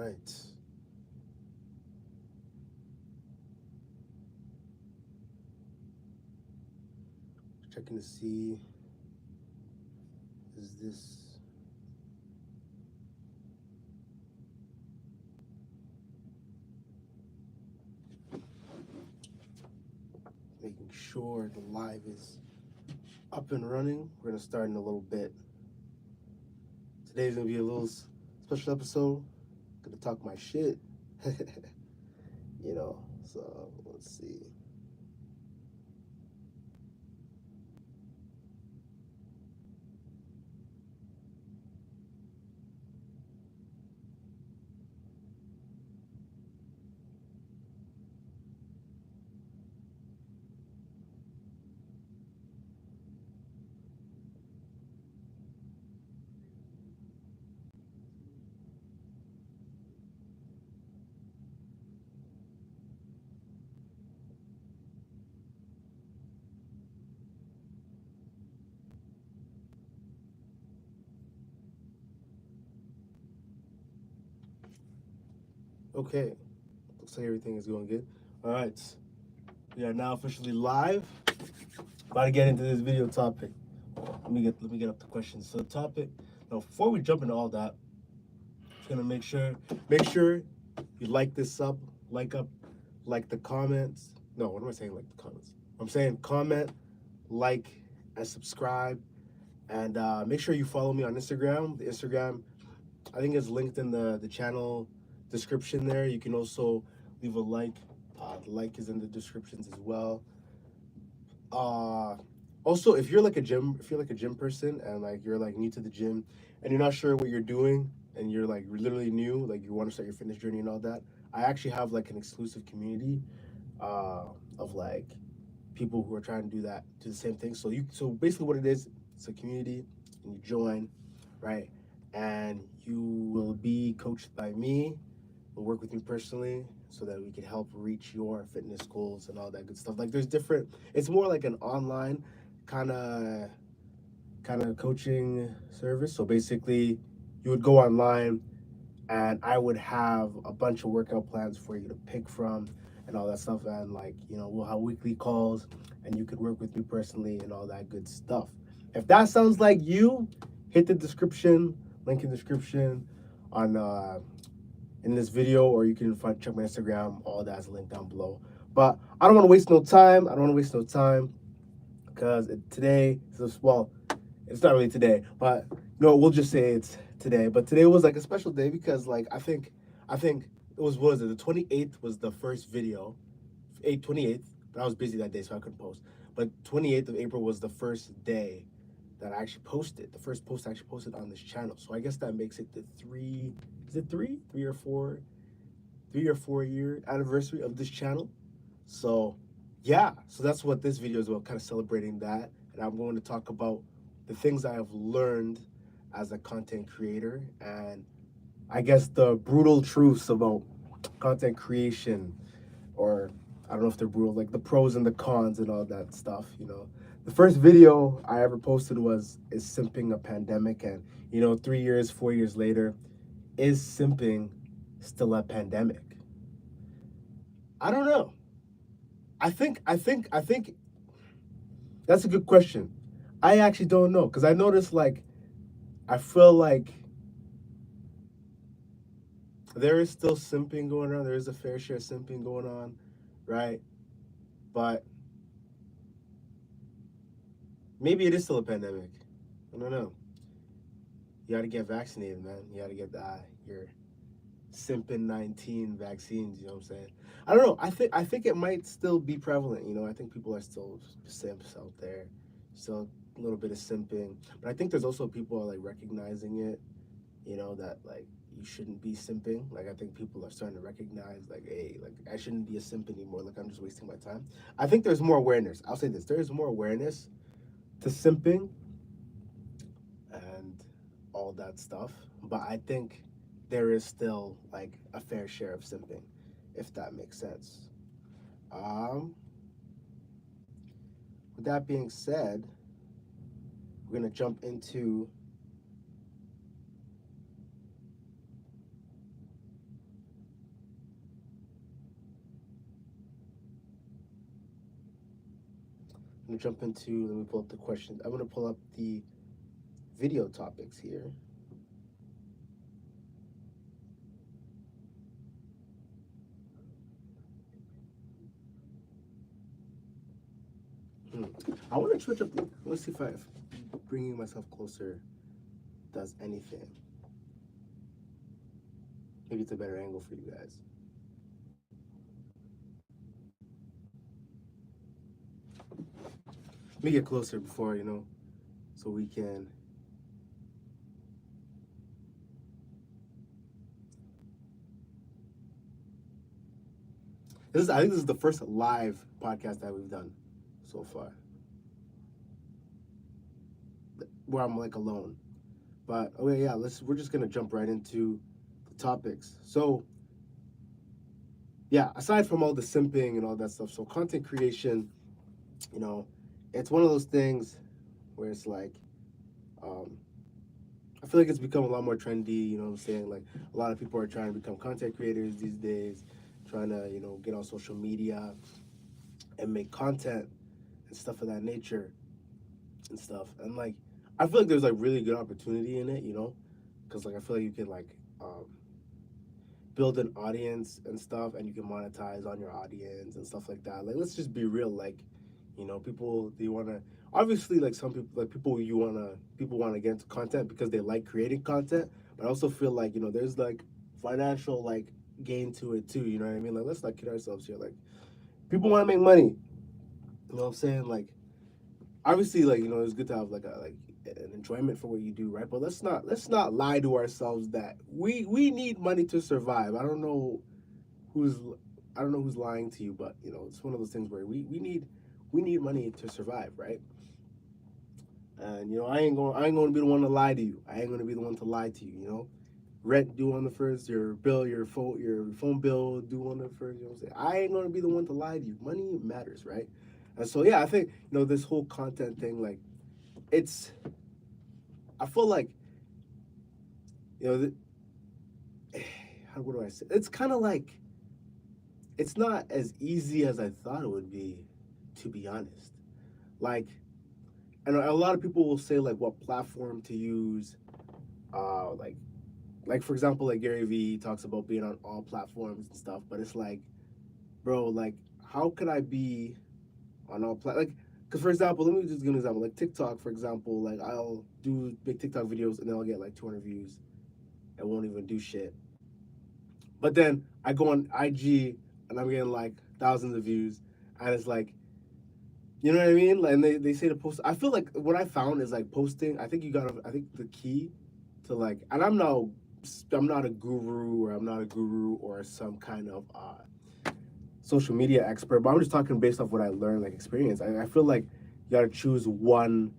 right. Checking to see, is this making sure the live is up and running. We're gonna start in a little bit. Today's gonna be a little special episode. Gonna talk my shit. So let's see. Okay, looks like everything is going good. All right, we are now officially live. About to get into this video topic. Let me get up the questions. So the topic. Now, before we jump into all that, just gonna make sure you like this up, like the comments. No, what am I saying? Like the comments. I'm saying comment, like, and subscribe, and make sure you follow me on Instagram. The Instagram, I think, is linked in the channel description there. You can also leave a like. The like is in the descriptions as well. Uh, Also, if you're like a gym person and like you're like new to the gym and you're not sure what you're doing and you're like literally new, like you want to start your fitness journey and all that, I actually have like an exclusive community uh, of like people who are trying to do the same thing. So basically, what it is, it's a community, and you join, right? And you will be coached by me, will work with me personally, so that we can help reach your fitness goals and all that good stuff. Like there's different. It's more like an online kind of coaching service. So basically, you would go online and I would have a bunch of workout plans for you to pick from and all that stuff. And like, we'll have weekly calls and you could work with me personally and all that good stuff. If that sounds like you, hit the description, link in the description on in this video, or you can check my Instagram. All that's linked down below. But I don't want to waste no time. I don't want to waste no time because today is, well, it's not really today, but no, we'll just say it's today. But today was like a special day because like I think it was, what was it, the 28th was the first video, 28th, but I was busy that day so I couldn't post. But 28th of April was the first day that I actually posted, the first post I actually posted on this channel. So I guess that makes it the three or four year anniversary of this channel. So yeah, so that's what this video is about, kind of celebrating that. And I'm going to talk about the things I have learned as a content creator, and I guess the brutal truths about content creation, or I don't know if they're brutal, like the pros and the cons and all that stuff. The first video I ever posted was, is simping a pandemic? And 3 years, 4 years later, is simping still a pandemic? I don't know. I think that's a good question. I actually don't know, because I noticed, like, I feel like there is still simping going on. There is a fair share of simping going on, right? But maybe it is still a pandemic. I don't know. You got to get vaccinated, man. You got to get your simping 19 vaccines. You know what I'm saying? I don't know. I think it might still be prevalent. I think people are still simps out there, still a little bit of simping. But I think there's also people are like recognizing it. That like you shouldn't be simping. Like I think people are starting to recognize, like, hey, like I shouldn't be a simp anymore. Like I'm just wasting my time. I think there's more awareness. I'll say this: there is more awareness to simping and all that stuff. But I think there is still like a fair share of simping, if that makes sense. Um, with that being said, we're gonna jump into I'm gonna jump into. Let me pull up the questions. I'm gonna pull up the video topics here. I want to switch up. Let's see if bringing myself closer does anything. Maybe it's a better angle for you guys. Let me get closer before, so we can. I think this is the first live podcast that we've done so far, where I'm like alone. But okay, yeah, we're just gonna jump right into the topics. So yeah, aside from all the simping and all that stuff, so content creation, it's one of those things where it's like, I feel like it's become a lot more trendy. You know what I'm saying? Like a lot of people are trying to become content creators these days, trying to get on social media and make content and stuff of that nature and stuff. And like, I feel like there's like really good opportunity in it, because like I feel like you can like build an audience and stuff, and you can monetize on your audience and stuff like that. Like, let's just be real. Like, people they want to obviously like some people like people want to get into content because they like creating content, but I also feel like there's like financial like gain to it too. You know what I mean? Like, let's not kid ourselves here. Like, people want to make money. You know what I'm saying? Like, obviously, like it's good to have like an enjoyment for what you do, right? But let's not lie to ourselves that we need money to survive. Who's I don't know who's lying to you, but it's one of those things where we need money to survive, right? And I ain't going to be the one to lie to you. I ain't going to be the one to lie to you. Rent due on the first, your phone bill due on the first. You know what I'm saying? I ain't going to be the one to lie to you. Money matters, right? And so yeah, I think this whole content thing, like, I feel like what do I say? It's kind of like it's not as easy as I thought it would be, to be honest. Like, and a lot of people will say like what platform to use, like for example, like Gary Vee talks about being on all platforms and stuff, but it's like, bro, like how could I be on all like, because for example, let me just give an example, like TikTok, for example, like I'll do big TikTok videos and then I'll get like 200 views and won't even do shit. But then I go on IG and I'm getting like thousands of views, and it's like, you know what I mean? Like, and they say to post. I feel like what I found is like posting. I think the key to like, and I'm not a guru or some kind of social media expert, but I'm just talking based off what I learned, like experience. I feel like you gotta choose one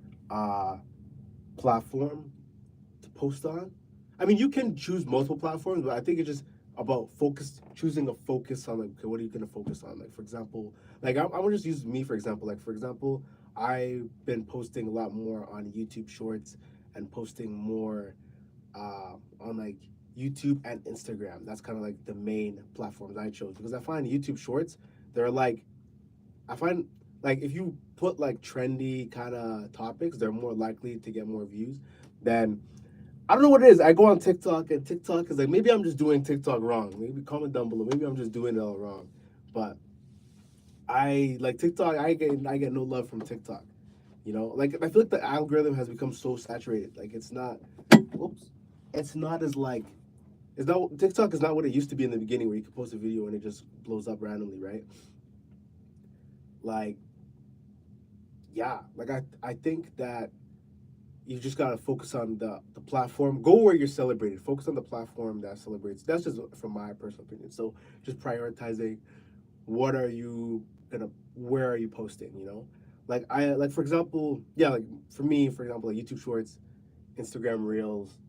platform to post on. I mean, you can choose multiple platforms, but I think it's just about choosing a focus on like, okay, what are you gonna focus on? Like, for example, like I'm gonna just use me for example. Like, for example, I've been posting a lot more on YouTube Shorts and posting more on like YouTube and Instagram. That's kind of like the main platforms I chose, because I find YouTube Shorts, they're like, I find like if you put like trendy kind of topics, they're more likely to get more views than, I don't know what it is. I go on TikTok and TikTok is like, maybe I'm just doing TikTok wrong. Maybe comment down below. Maybe I'm just doing it all wrong. But I like TikTok. I get no love from TikTok. Like I feel like the algorithm has become so saturated. Like it's not. Oops. It's not as like. It's not TikTok is not what it used to be in the beginning, where you could post a video and it just blows up randomly, right? Like, yeah. Like I think that you just gotta focus on the platform. Go where you're celebrated. Focus on the platform that celebrates. That's just from my personal opinion. So just prioritizing where are you posting, like for example, yeah, like for me, for example, like YouTube Shorts, Instagram Reels,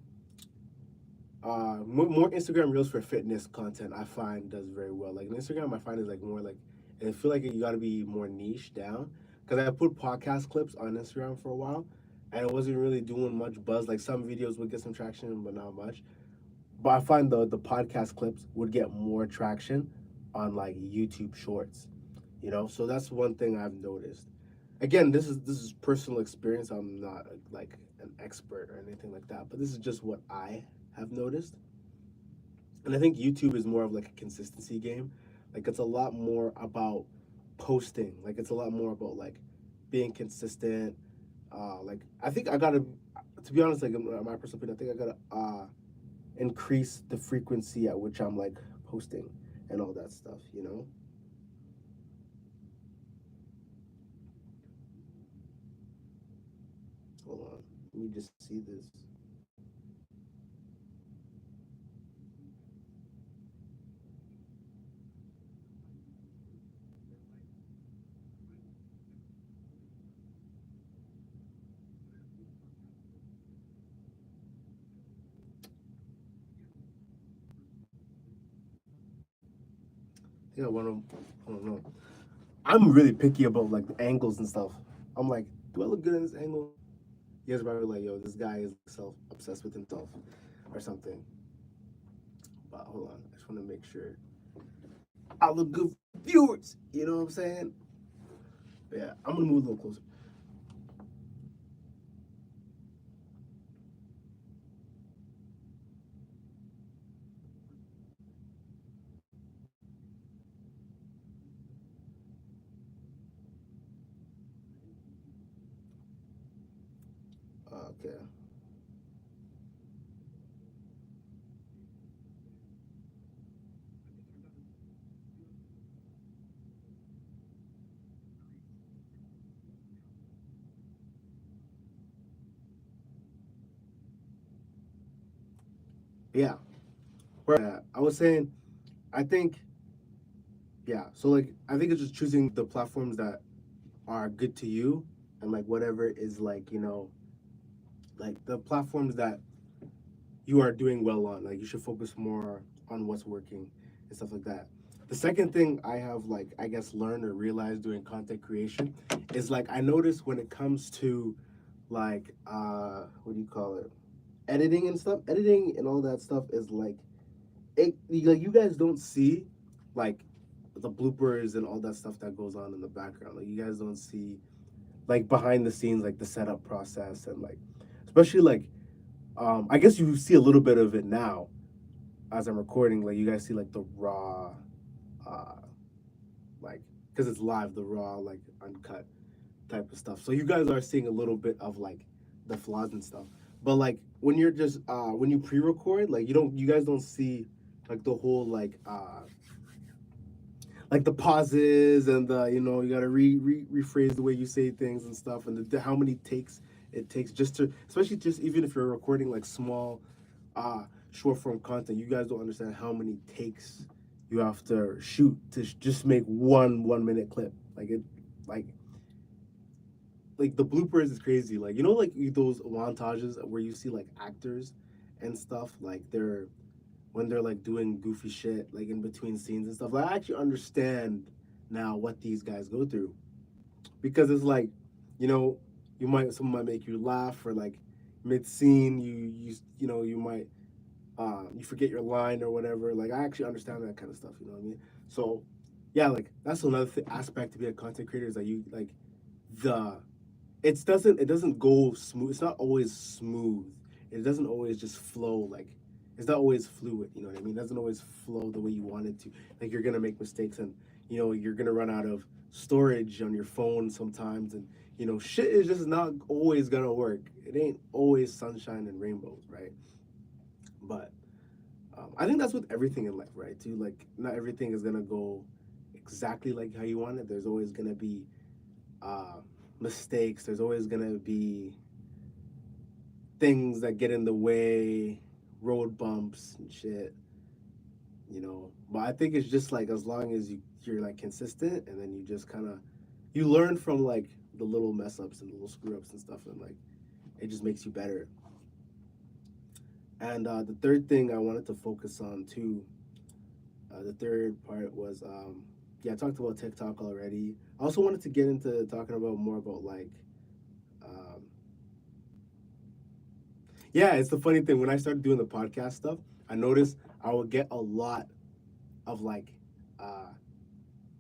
more Instagram Reels for fitness content I find does very well. Like Instagram I find is like more like, I feel like you gotta be more niche down, because I put podcast clips on Instagram for a while and it wasn't really doing much buzz. Like some videos would get some traction, but not much. But I find the podcast clips would get more traction on like YouTube Shorts, so that's one thing I've noticed. again, this is personal experience. I'm not like an expert or anything like that, but this is just what I have noticed. And I think YouTube is more of like a consistency game. Like it's a lot more about posting. Like it's a lot more about like being consistent. Like I think I gotta, to be honest, like in my personal opinion, I think I gotta increase the frequency at which I'm like posting and all that stuff. You know. Hold on, let me just see this. I think I want to. I don't know. I'm really picky about like the angles and stuff. I'm like, do I look good in this angle? You guys are probably like, yo, this guy is self obsessed with himself or something. But hold on, I just want to make sure I look good for viewers. You know what I'm saying? But yeah, I'm gonna move a little closer. Okay. Yeah. Where I was saying, I think yeah. So like, I think it's just choosing the platforms that are good to you, and like whatever is like like the platforms that you are doing well on. Like you should focus more on what's working and stuff like that. The second thing I have like I guess learned or realized doing content creation is like I notice when it comes to like what do you call it? Editing and stuff. Editing and all that stuff is like it like you guys don't see like the bloopers and all that stuff that goes on in the background. Like you guys don't see like behind the scenes like the setup process and like especially like I guess you see a little bit of it now as I'm recording. Like you guys see like the raw, uh, like because it's live, the raw like uncut type of stuff. So you guys are seeing a little bit of like the flaws and stuff. But like when you're just when you pre-record, like you guys don't see like the whole like the pauses and the you gotta rephrase the way you say things and stuff and how many takes it takes just to especially just even if you're recording like small short form content, you guys don't understand how many takes you have to shoot to just make one minute clip. Like like the bloopers is crazy. Like like those montages where you see like actors and stuff like they're when they're like doing goofy shit like in between scenes and stuff. Like I actually understand now what these guys go through because it's like you know someone might make you laugh or like mid scene you might you forget your line or whatever. Like I actually understand that kind of stuff. You know what I mean? So yeah, like that's another aspect to be a content creator is that you like the it doesn't go smooth. It's not always smooth. It doesn't always just flow like it's not always fluid. You know what I mean? It doesn't always flow the way you want it to. Like you're gonna make mistakes and you're gonna run out of storage on your phone sometimes and shit is just not always gonna work. It ain't always sunshine and rainbows, right? But I think that's with everything in life, right? Too like not everything is gonna go exactly like how you want it. There's always gonna be uh, mistakes. There's always gonna be things that get in the way, road bumps and shit. But I think it's just like as long as you're like consistent and then you just kind of you learn from like the little mess ups and the little screw ups and stuff and like it just makes you better. And the third thing I wanted to focus on too, the third part was yeah, I talked about TikTok already. I also wanted to get into talking about more about like um, yeah, it's the funny thing when I started doing the podcast stuff, I noticed I would get a lot of like uh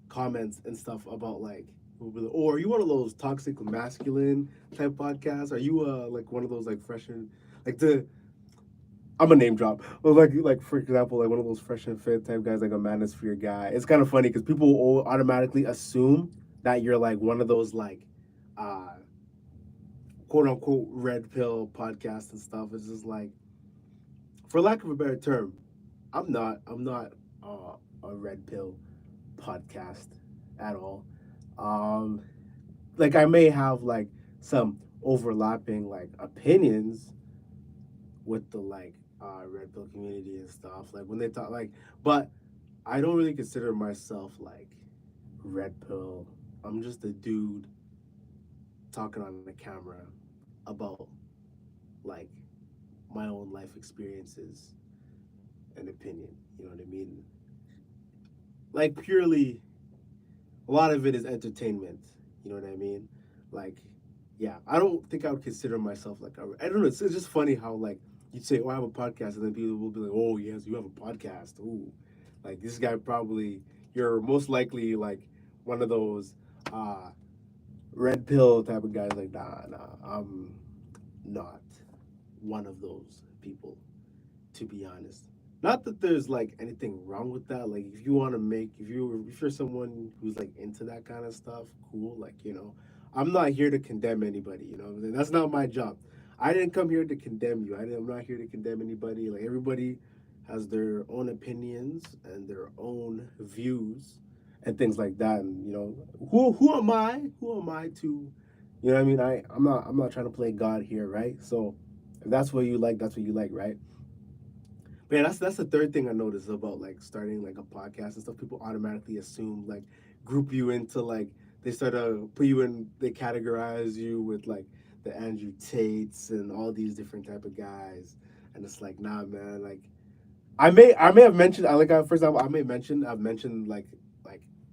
comments and stuff about like Or are you one of those toxic masculine type podcasts? Are you like one of those like fresh and like the I'm a name drop. Well, like for example, like one of those fresh and fit type guys, like a manosphere guy. It's kind of funny because people all automatically assume that you're like one of those like uh quote unquote red pill podcasts and stuff. It's just like, for lack of a better term, I'm not a red pill podcast at all. Um, like I may have like some overlapping like opinions with the like red pill community and stuff. Like when they talk like, but I don't really consider myself like red pill. I'm just a dude talking on the camera about like my own life experiences and opinion. You know what I mean? Like purely, a lot of it is entertainment. You know what I mean? Like, yeah, I don't think I would consider myself like I don't know. It's just funny how like you'd say, "Oh, I have a podcast," and then people will be like, "Oh, yes, you have a podcast." Ooh, like this guy probably you're most likely like one of those uh red pill type of guys. Like, nah, I'm not one of those people, to be honest. Not that there's like anything wrong with that. Like if you want to make if you're someone who's like into that kind of stuff, cool. Like, I'm not here to condemn anybody, That's not my job. I didn't come here to condemn you. I'm not here to condemn anybody. Like everybody has their own opinions and their own views and things like that. And who am I? Who am I to you know what I mean? I'm not trying to play God here, right? So if that's what you like, that's what you like, right? Man, that's the third thing I noticed about like starting like a podcast and stuff. People automatically assume like group you into like they start to put you in they categorize you with like the Andrew Tates and all these different type of guys, and it's like nah, man. Like I may have mentioned I like for example I've mentioned like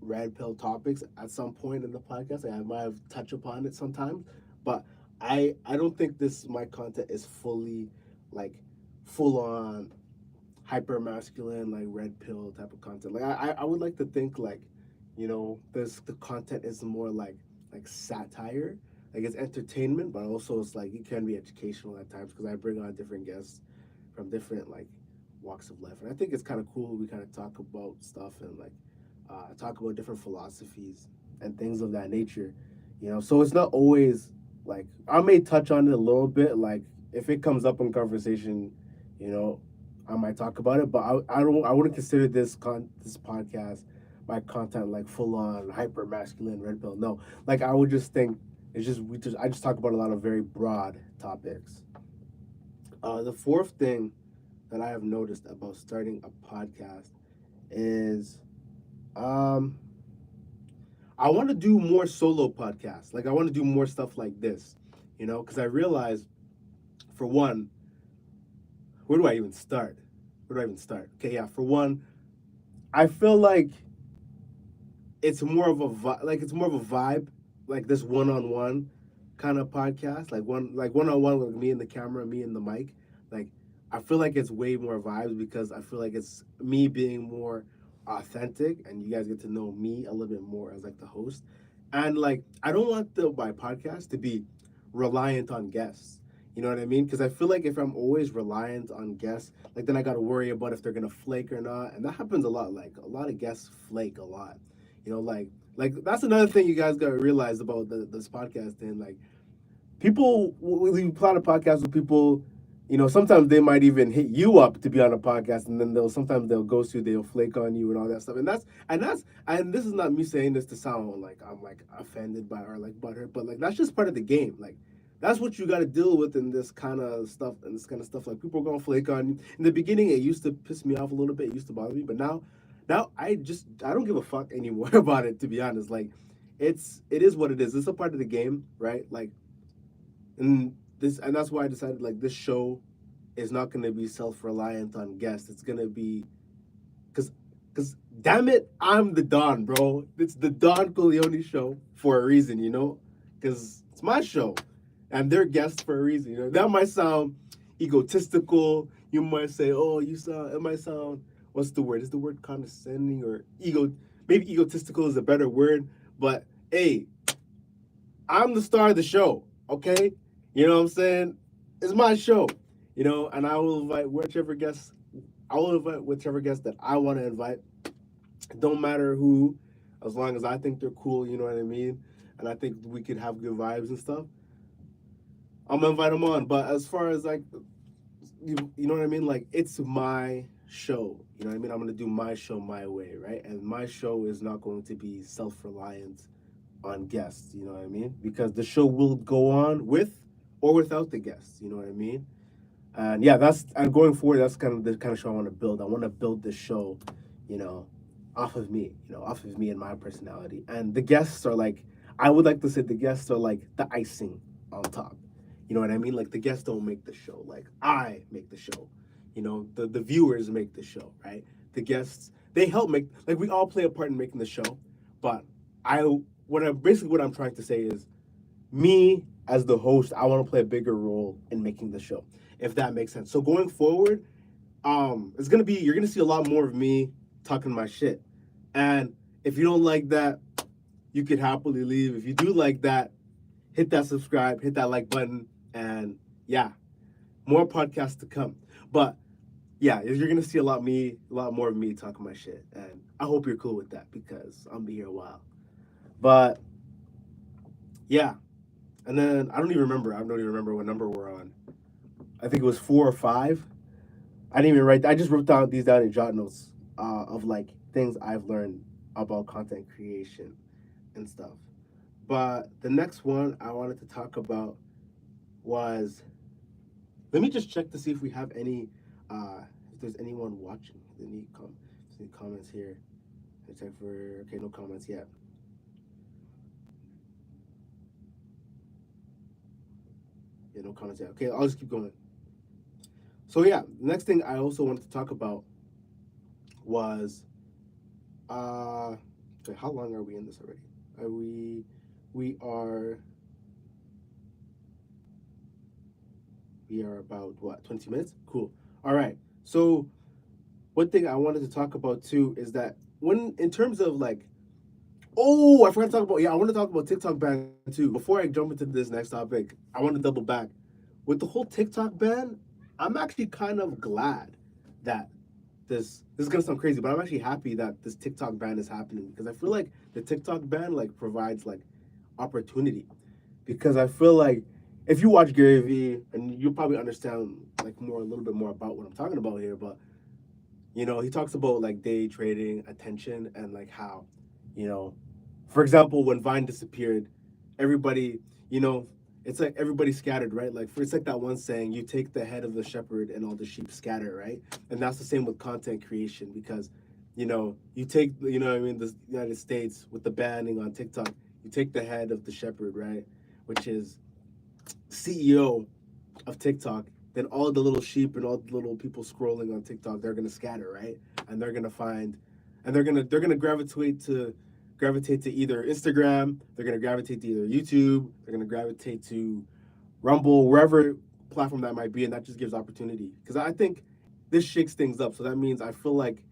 red pill topics at some point in the podcast. Like, I might have touched upon it sometimes, but I don't think this my content is fully like full on hyper masculine like red pill type of content. Like I would like to think like this the content is more like satire, like it's entertainment, but also it's like it can be educational at times because I bring on different guests from different like walks of life, and I think it's kind of cool. We kind of talk about stuff and like talk about different philosophies and things of that nature, So it's not always like I may touch on it a little bit, like if it comes up in conversation, you know, I might talk about it, but I wouldn't consider this podcast my content like full on hyper masculine red pill. No, like I would just think it's just I just talk about a lot of very broad topics. The fourth thing that I have noticed about starting a podcast is um I want to do more solo podcasts. Like I want to do more stuff like this, because I realize for one, where do I even start? Where do I even start? Okay, yeah, for one, I feel like it's more of a it's more of a vibe, like this one-on-one kind of podcast, like one-on-one with me and the camera, me and the mic. Like I feel like it's way more vibes because I feel like it's me being more authentic and you guys get to know me a little bit more as like the host. And like I don't want my podcast to be reliant on guests. You know what I mean? Because I feel like if I'm always reliant on guests, like then I got to worry about if they're gonna flake or not, and that happens a lot. Like a lot of guests flake a lot. Like that's another thing you guys gotta realize about this podcast. And like people, when you plan a podcast with people, sometimes they might even hit you up to be on a podcast, and then they'll ghost you, they'll flake on you, and all that stuff. And this is not me saying this to sound like I'm like offended by or like butthurt, but like that's just part of the game. Like that's what you got to deal with in this kind of stuff. And this kind of stuff, like people are gonna flake on you. In the beginning, it used to piss me off a little bit. It used to bother me, but now I don't give a fuck anymore about it. To be honest, like it is what it is. It's a part of the game, right? Like and that's why I decided like this show is not going to be self-reliant on guests. It's going to be because damn it, I'm the Don, bro. It's the Don Corleone show for a reason, because it's my show and they're guests for a reason. That might sound egotistical. You might say, oh, it might sound, what's the word, is the word condescending or ego, maybe egotistical is a better word. But hey, I'm the star of the show, okay? You know what I'm saying? It's my show, and I will invite whichever guests. I will invite whichever guest that I want to invite. It don't matter who, as long as I think they're cool. You know what I mean? And I think we could have good vibes and stuff. I'm gonna invite them on. But as far as like, you know what I mean? Like it's my show. You know what I mean? I'm gonna do my show my way, right? And my show is not going to be self-reliant on guests. You know what I mean? Because the show will go on with or without the guests. You know what I mean? And yeah, that's and going forward, that's kind of the kind of show I want to build. I want to build this show, you know, off of me, off of me and my personality. And the guests are like, I would like to say the guests are like the icing on top. You know what I mean? Like the guests don't make the show. Like I make the show. The viewers make the show, right? The guests they help make like we all play a part in making the show, but I what I'm trying to say is me as the host, I want to play a bigger role in making the show, if that makes sense. So going forward, it's gonna be you're gonna see a lot more of me talking my shit. And if you don't like that, you could happily leave. If you do like that, hit that subscribe, hit that like button, and yeah, more podcasts to come. But yeah, you're gonna see a lot more of me talking my shit, and I hope you're cool with that because I'll be here a while. But yeah, and then I don't even remember. I don't even remember what number we're on. I think it was 4 or 5. I didn't even write. I just wrote down these down in jot notes of like things I've learned about content creation and stuff. But the next one I wanted to talk about was let me just check to see if we have any if there's anyone watching. Any comments here? I check for okay, no comments yet. Yeah, no comments yet. Okay, I'll just keep going. So yeah, the next thing I also wanted to talk about was okay, how long are we in this already? Are we we are about what, 20 minutes? Cool. All right. So one thing I wanted to talk about too is that when in terms of like oh, I forgot to talk about I want to talk about TikTok ban too. Before I jump into this next topic, I want to double back. With the whole TikTok ban, I'm actually kind of glad that this is gonna sound crazy, but I'm actually happy that this TikTok ban is happening because I feel like the TikTok ban like provides like opportunity. Because I feel like if you watch Gary Vee and you'll probably understand like more a little bit more about what I'm talking about here, but he talks about like day trading, attention, and like how, you know, for example, when Vine disappeared, everybody, you know, it's like everybody scattered, right? Like it's like that one saying, you take the head of the shepherd and all the sheep scatter, right? And that's the same with content creation because, you take, what I mean, the United States with the banning on TikTok, you take the head of the shepherd, right? Which is CEO of TikTok, then all the little sheep and all the little people scrolling on TikTok, they're gonna scatter, right? And they're gonna find, and they're gonna gravitate to either Instagram, they're gonna gravitate to either YouTube, they're gonna gravitate to Rumble, wherever platform that might be, and that just gives opportunity. Because I think this shakes things up. So that means I feel like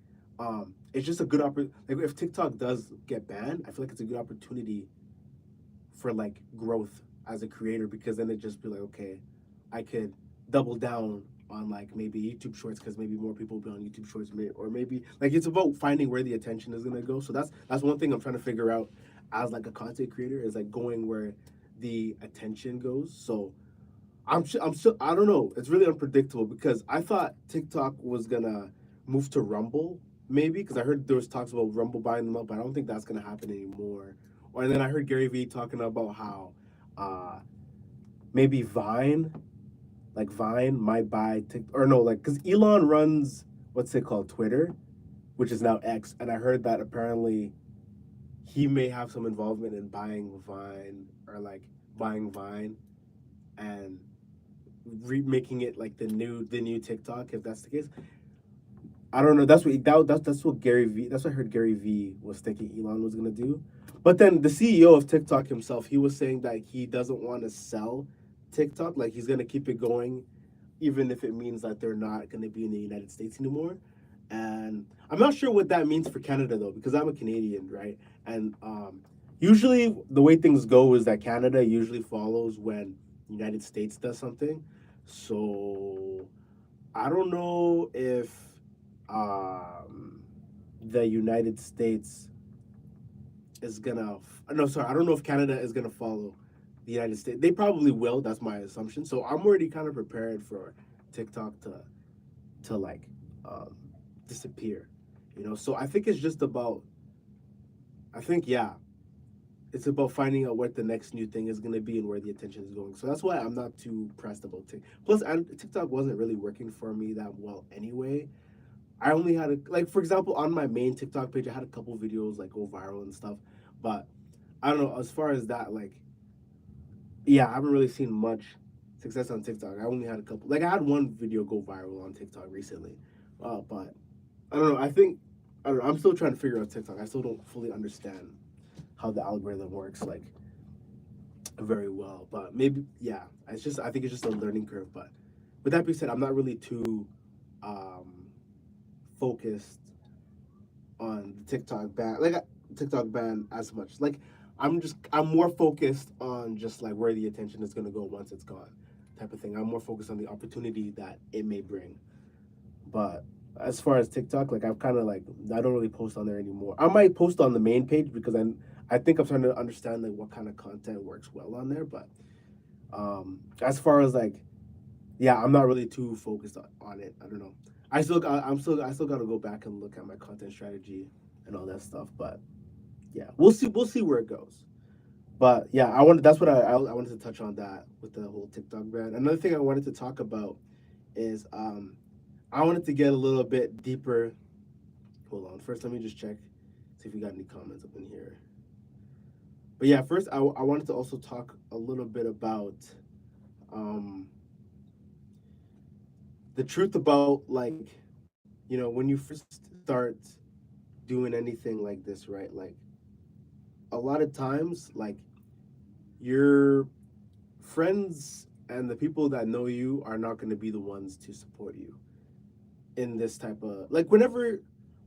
it's just a good opportunity. Like if TikTok does get banned, I feel like it's a good opportunity for like growth as a creator because then it just be like, okay, I could double down on like maybe YouTube Shorts because maybe more people will be on YouTube Shorts, or maybe like it's about finding where the attention is gonna go. So that's one thing I'm trying to figure out as like a content creator is like going where the attention goes. So I'm still I don't know. It's really unpredictable because I thought TikTok was gonna move to Rumble maybe because I heard there was talks about Rumble buying them up, but I don't think that's gonna happen anymore. Or then I heard Gary Vee talking about how uh, maybe Vine might buy TikTok or no, like because Elon runs what's it called Twitter, which is now X, and I heard that apparently he may have some involvement in buying Vine or like buying Vine and remaking it like the new TikTok if that's the case. I don't know. That's what Gary V. That's what I heard Gary V was thinking Elon was gonna do. But then the CEO of TikTok himself, he was saying that he doesn't want to sell TikTok. Like he's gonna keep it going, even if it means that they're not gonna be in the United States anymore. And I'm not sure what that means for Canada though, because I'm a Canadian, right? And usually the way things go is that Canada usually follows when the United States does something. So I don't know if um, the United States is gonna. No, sorry, I don't know if Canada is gonna follow the United States. They probably will. That's my assumption. So I'm already kind of prepared for TikTok to like um, disappear. So I think it's just about. I think yeah, it's about finding out what the next new thing is going to be and where the attention is going. So that's why I'm not too pressed about TikTok. Plus, TikTok wasn't really working for me that well anyway. I only had like, for example, on my main TikTok page, I had a couple videos like go viral and stuff. But I don't know, as far as that, like, yeah, I haven't really seen much success on TikTok. I only had a couple. Like, I had one video go viral on TikTok recently. But I don't know. I don't know. I'm still trying to figure out TikTok. I still don't fully understand how the algorithm works. Like, very well. But maybe yeah, I think it's just a learning curve. But with that being said, I'm not really too um focused on the TikTok ban TikTok ban as much. Like I'm more focused on just like where the attention is gonna go once it's gone, type of thing. I'm more focused on the opportunity that it may bring. But as far as TikTok, like I've kind of like I don't really post on there anymore. I might post on the main page because I think I'm starting to understand like what kind of content works well on there. But as far as like yeah, I'm not really too focused on it. I don't know. I still got to go back and look at my content strategy and all that stuff. But yeah, we'll see where it goes. But yeah, I wanted that's what I wanted to touch on that with the whole TikTok brand. Another thing I wanted to talk about is I wanted to get a little bit deeper. Hold on. First, let me just check, see if we got any comments up in here. But yeah, first I wanted to also talk a little bit about um, the truth about like when you first start doing anything like this, right? Like a lot of times, like your friends and the people that know you are not going to be the ones to support you in this type of like whenever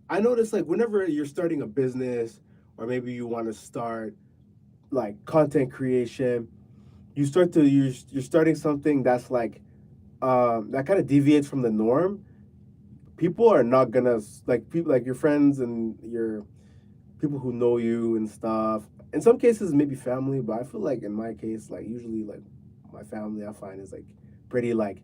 I notice like whenever you're starting a business or maybe you want to start like content creation, you're starting something that's like that kind of deviates from the norm. People are not gonna like people like your friends and your people who know you and stuff. In some cases, maybe family, but I feel like in my case, like usually like my family, I find is like pretty like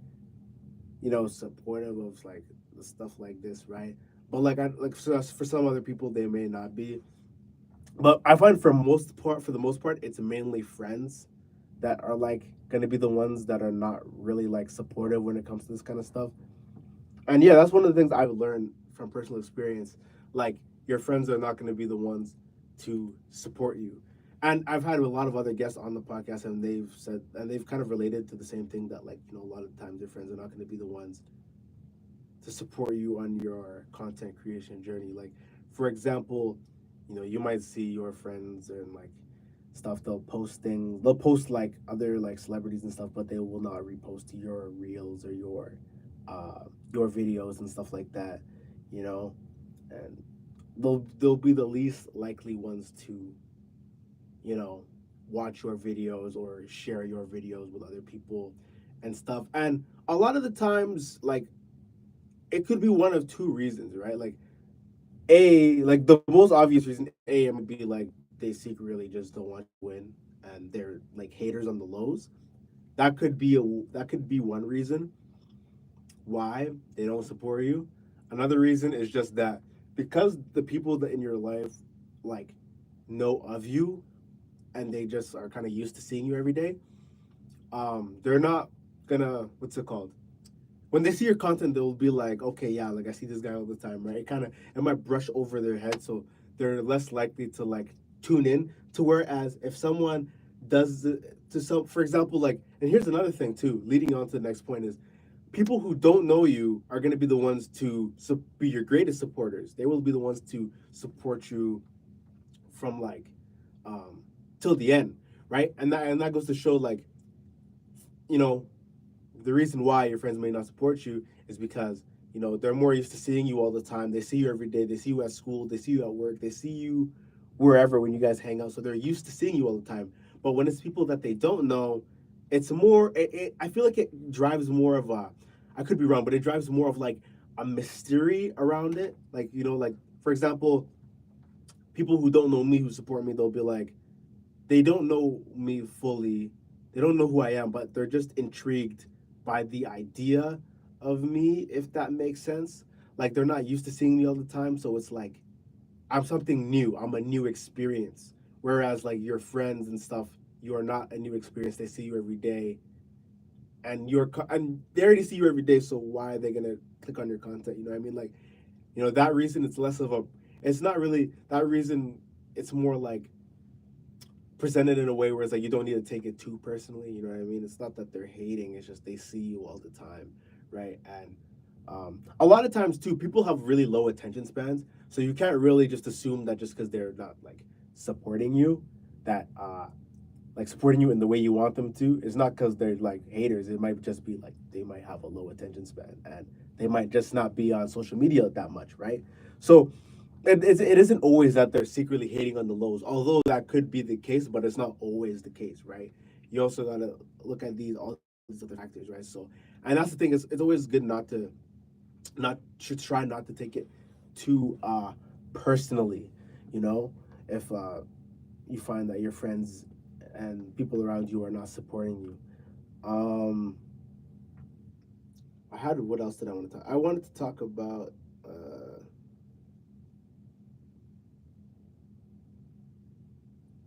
supportive of like the stuff like this, right? But like I like for some other people, they may not be. But I find for the most part, it's mainly friends that are like gonna be the ones that are not really like supportive when it comes to this kind of stuff. And yeah, that's one of the things I've learned from personal experience. Like your friends are not going to be the ones to support you. And I've had a lot of other guests on the podcast, and they've said, and they've kind of related to the same thing that, like, a lot of times your friends are not going to be the ones to support you on your content creation journey. Like, for example, you might see your friends and like stuff. They'll post like other like celebrities and stuff, but they will not repost your reels or your videos and stuff like that, you know, and they'll be the least likely ones to, you know, watch your videos or share your videos with other people and stuff. And a lot of the times, like, it could be one of two reasons, right? Like, like the most obvious reason, it would be like they secretly just don't want to win and they're like haters on the lows. That could be one reason why they don't support you. Another reason is just that because the people that in your life like know of you and they just are kind of used to seeing you every day, they're not gonna what's it called? When they see your content, they'll be like, okay, yeah, like I see this guy all the time, right? It might brush over their head, so they're less likely to like tune in. To whereas if someone does to some, for example, like, and here's another thing too, leading on to the next point is people who don't know you are going to be the ones to be your greatest supporters. They will be the ones to support you from like um, till the end, right? And that goes to show like you know the reason why your friends may not support you is because they're more used to seeing you all the time. They see you every day. They see you at school. They see you at work. They see you wherever when you guys hang out, so they're used to seeing you all the time. But when it's people that they don't know, it's more. I feel like it drives more of a. I could be wrong, but it drives more of like a mystery around it. Like, like for example, people who don't know me who support me, they'll be like, they don't know me fully. They don't know who I am, but they're just intrigued by the idea of me, if that makes sense. Like they're not used to seeing me all the time, so it's like I'm something new. I'm a new experience. Whereas like your friends and stuff, you are not a new experience. They see you every day, and and they already see you every day. So why are they gonna click on your content? You know what I mean? Like, that reason. It's less of a. It's not really that reason. It's more like presented in a way where it's like you don't need to take it too personally. You know what I mean? It's not that they're hating. It's just they see you all the time, right? And a lot of times too, people have really low attention spans, so you can't really just assume that just because they're not like supporting you, that like supporting you in the way you want them to, is not because they're like haters. It might just be like they might have a low attention span and they might just not be on social media that much, right? So it isn't always that they're secretly hating on the lows, although that could be the case, but it's not always the case, right? You also gotta look at all these other factors, right? So, and that's the thing, is it's always good not to try not to take it too personally, you know, if you find that your friends and people around you are not supporting you. Um, what else did I want to talk? I wanted to talk about.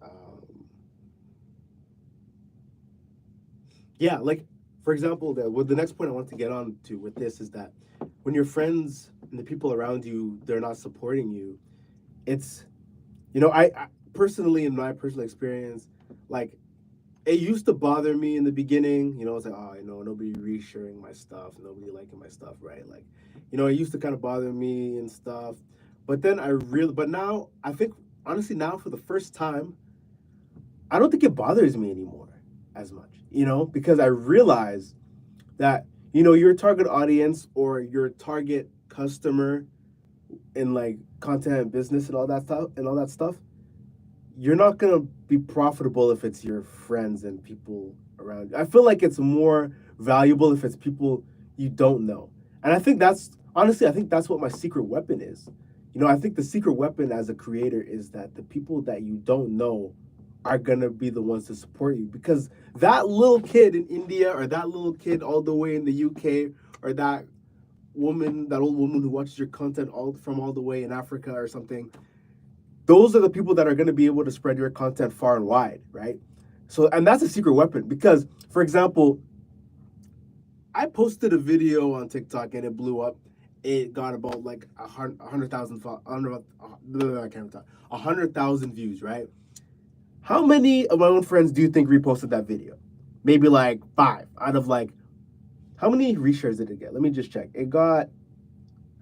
Um, yeah, like for example, the next point I want to get on to with this is that when your friends and the people around you, they're not supporting you, it's I personally, in my personal experience, like it used to bother me in the beginning. It's like, oh, nobody resharing my stuff, nobody liking my stuff, right? Like, it used to kind of bother me and stuff. But now I think, honestly, now for the first time, I don't think it bothers me anymore as much, because I realize that, your target audience or your target customer in like content and business and all that stuff, you're not gonna be profitable if it's your friends and people around you. I feel like it's more valuable if it's people you don't know. And I think that's what my secret weapon is. I think the secret weapon as a creator is that the people that you don't know are gonna be the ones to support you, because that little kid in India, or that little kid all the way in the UK, or that old woman who watches your content all the way in Africa or something, those are the people that are going to be able to spread your content far and wide, right? So, and that's a secret weapon, because, for example, I posted a video on TikTok and it blew up. It got about like 100,000, I can't talk, 100,000 views, right? How many of my own friends do you think reposted that video? Maybe like 5 out of like, how many reshares did it get? Let me just check. It got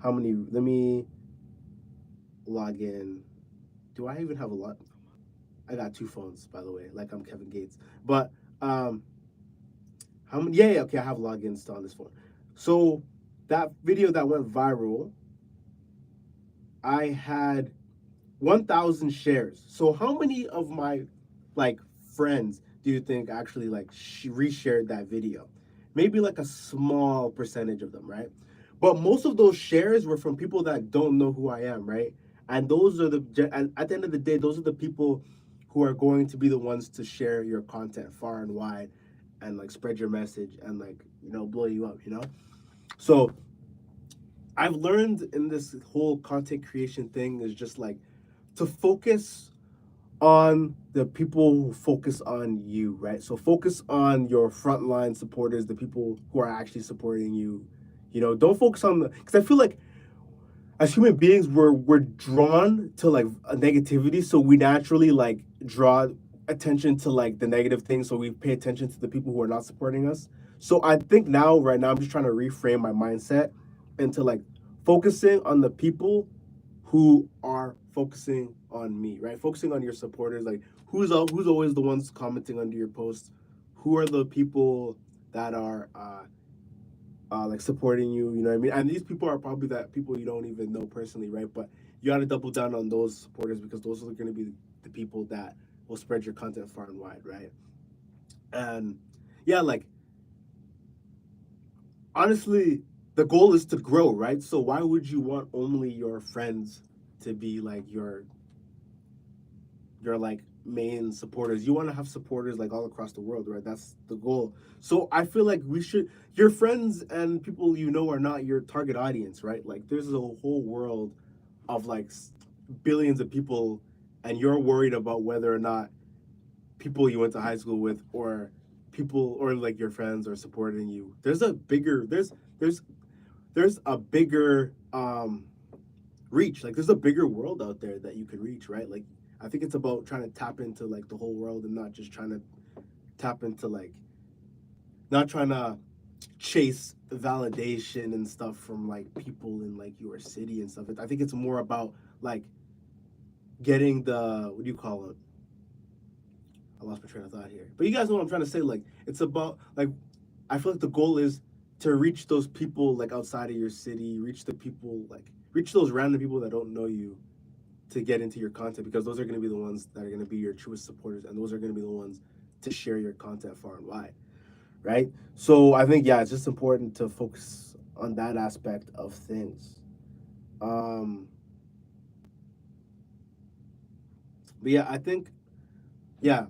how many? Let me log in. Do I even have a lot? I got 2 phones, by the way, like I'm Kevin Gates. But how many? Yeah, okay, I have logins still on this phone. So that video that went viral, I had 1,000 shares. So how many of my like friends do you think actually like reshared that video? Maybe like a small percentage of them, right? But most of those shares were from people that don't know who I am, right? And and at the end of the day, those are the people who are going to be the ones to share your content far and wide, and like spread your message, and like blow you up. So I've learned in this whole content creation thing is just like to focus on the people who focus on you, right? So focus on your frontline supporters, the people who are actually supporting you. Don't focus on because I feel like as human beings, we're drawn to like a negativity, so we naturally like draw attention to like the negative things, so we pay attention to the people who are not supporting us. So I think right now I'm just trying to reframe my mindset into like focusing on the people who are focusing on me, right? Focusing on your supporters, like who's always the ones commenting under your posts, who are the people that are like supporting you, you know what I mean? And these people are probably that people you don't even know personally, right? But you got to double down on those supporters because those are going to be the people that will spread your content far and wide, right? And yeah, like honestly, the goal is to grow, right? So why would you want only your friends to be like your like main supporters? You want to have supporters like all across the world, right? That's the goal. So I feel like we should your friends and people you know are not your target audience, right? Like there's a whole world of like billions of people, and you're worried about whether or not people you went to high school with or people or like your friends are supporting you. There's a bigger reach. Like there's a bigger world out there that you could reach, right? Like I think it's about trying to tap into like the whole world and not just trying to tap into like not trying to chase validation and stuff from like people in like your city and stuff. I think it's more about like getting the what do you call it? I lost my train of thought here. But you guys know what I'm trying to say. Like it's about like I feel like the goal is to reach those people like outside of your city, reach the people like reach those random people that don't know you to get into your content because those are going to be the ones that are going to be your truest supporters and those are going to be the ones to share your content far and wide, right? So I think yeah, it's just important to focus on that aspect of things. Um, but yeah, I think yeah,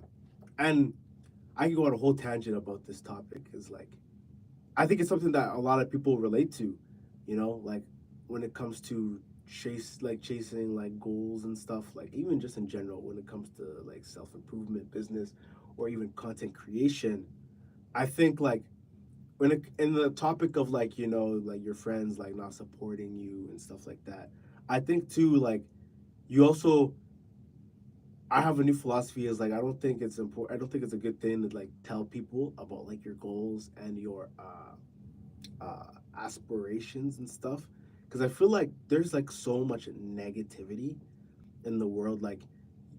and I can go on a whole tangent about this topic. Is like I think it's something that a lot of people relate to, you know, like when it comes to chasing like goals and stuff, like even just in general when it comes to like self-improvement, business, or even content creation. I think like in the topic of like, you know, like your friends like not supporting you and stuff like that. I think too like you also I have a new philosophy is like I don't think it's important. I don't think it's a good thing to like tell people about like your goals and your aspirations and stuff because I feel like there's like so much negativity in the world. Like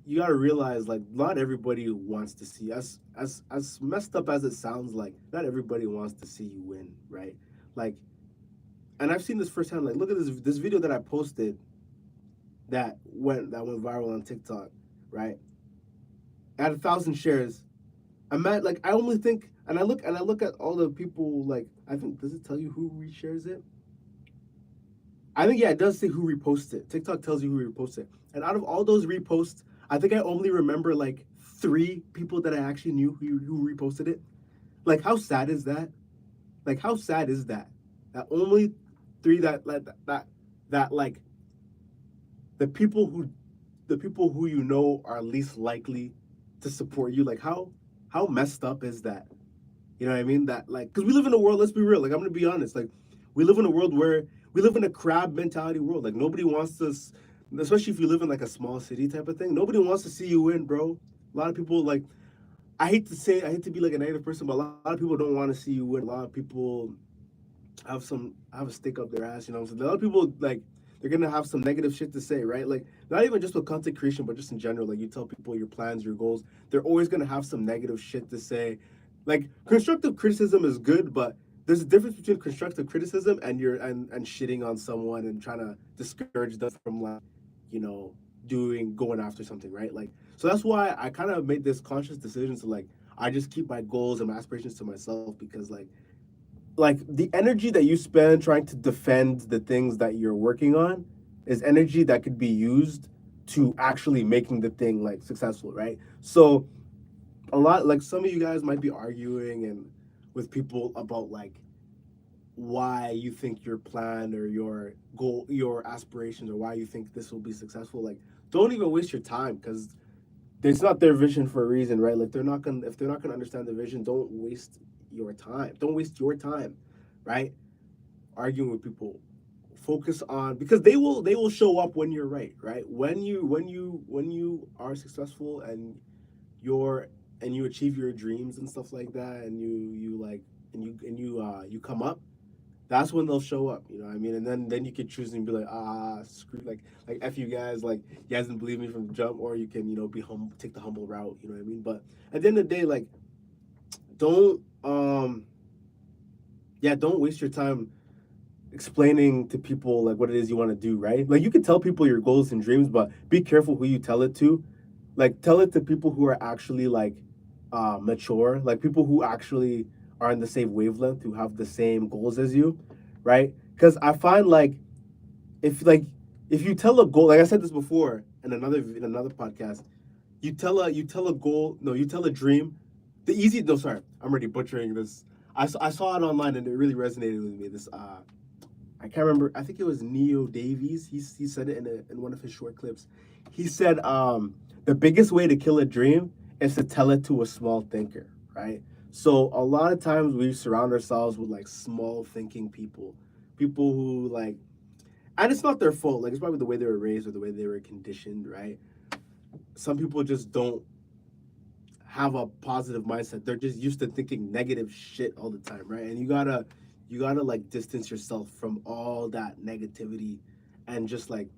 you gotta realize like not everybody wants to see as messed up as it sounds. Like not everybody wants to see you win, right? Like, and I've seen this firsthand. Like look at this video that I posted that went viral on TikTok, right? At 1,000 shares. I'm at like I only think and I look at all the people like I think does it tell you who reshares it? I think yeah, it does say who reposts it. TikTok tells you who reposts it. And out of all those reposts, I think I only remember like 3 people that I actually knew who reposted it. Like how sad is that? Like how sad is that? That only 3 that like the people who you know are least likely to support you. Like how messed up is that? You know what I mean? That like, because we live in a world. Let's be real. Like I'm gonna be honest. Like we live in a world where we live in a crab mentality world. Like nobody wants to, especially if you live in like a small city type of thing. Nobody wants to see you win, bro. A lot of people like. I hate to be like a negative person, but a lot of people don't want to see you win. A lot of people have a stick up their ass. You know, so a lot of people like they're gonna have some negative shit to say, right? Like not even just with content creation, but just in general. Like you tell people your plans, your goals, they're always gonna have some negative shit to say. Like constructive criticism is good, but there's a difference between constructive criticism and and shitting on someone and trying to discourage them from like, you know, going after something, right? Like so that's why I kind of made this conscious decision to like I just keep my goals and my aspirations to myself because like the energy that you spend trying to defend the things that you're working on is energy that could be used to actually making the thing like successful, right? So a lot like some of you guys might be arguing and with people about like why you think your plan or your goal your aspirations or why you think this will be successful. Like don't even waste your time because it's not their vision for a reason, right? Like they're not gonna if they're not gonna understand the vision, don't waste your time. Don't waste your time, right? Arguing with people. Focus on because they will show up when you're right? When you are successful and you're and you achieve your dreams and stuff like that and you like and you come up, that's when they'll show up, you know what I mean? And then you can choose and be like, screw like F you guys, like you guys didn't believe me from the jump, or you can, you know, be humble, take the humble route, you know what I mean? But at the end of the day, like don't yeah, don't waste your time explaining to people like what it is you want to do, right? Like you can tell people your goals and dreams, but be careful who you tell it to. Like tell it to people who are actually like mature, like people who actually are in the same wavelength, who have the same goals as you, right? Because I find like if you tell a goal, like I said this before in another podcast, you tell a goal, no, you tell a dream. The easy no, sorry, I'm already butchering this. I saw it online and it really resonated with me. This I can't remember. I think it was Neo Davies. He said it in one of his short clips. He said the biggest way to kill a dream is to tell it to a small thinker, right? So a lot of times we surround ourselves with like small thinking people, people who like, and it's not their fault. Like it's probably the way they were raised or the way they were conditioned, right? Some people just don't have a positive mindset. They're just used to thinking negative shit all the time, right? And you gotta like distance yourself from all that negativity and just like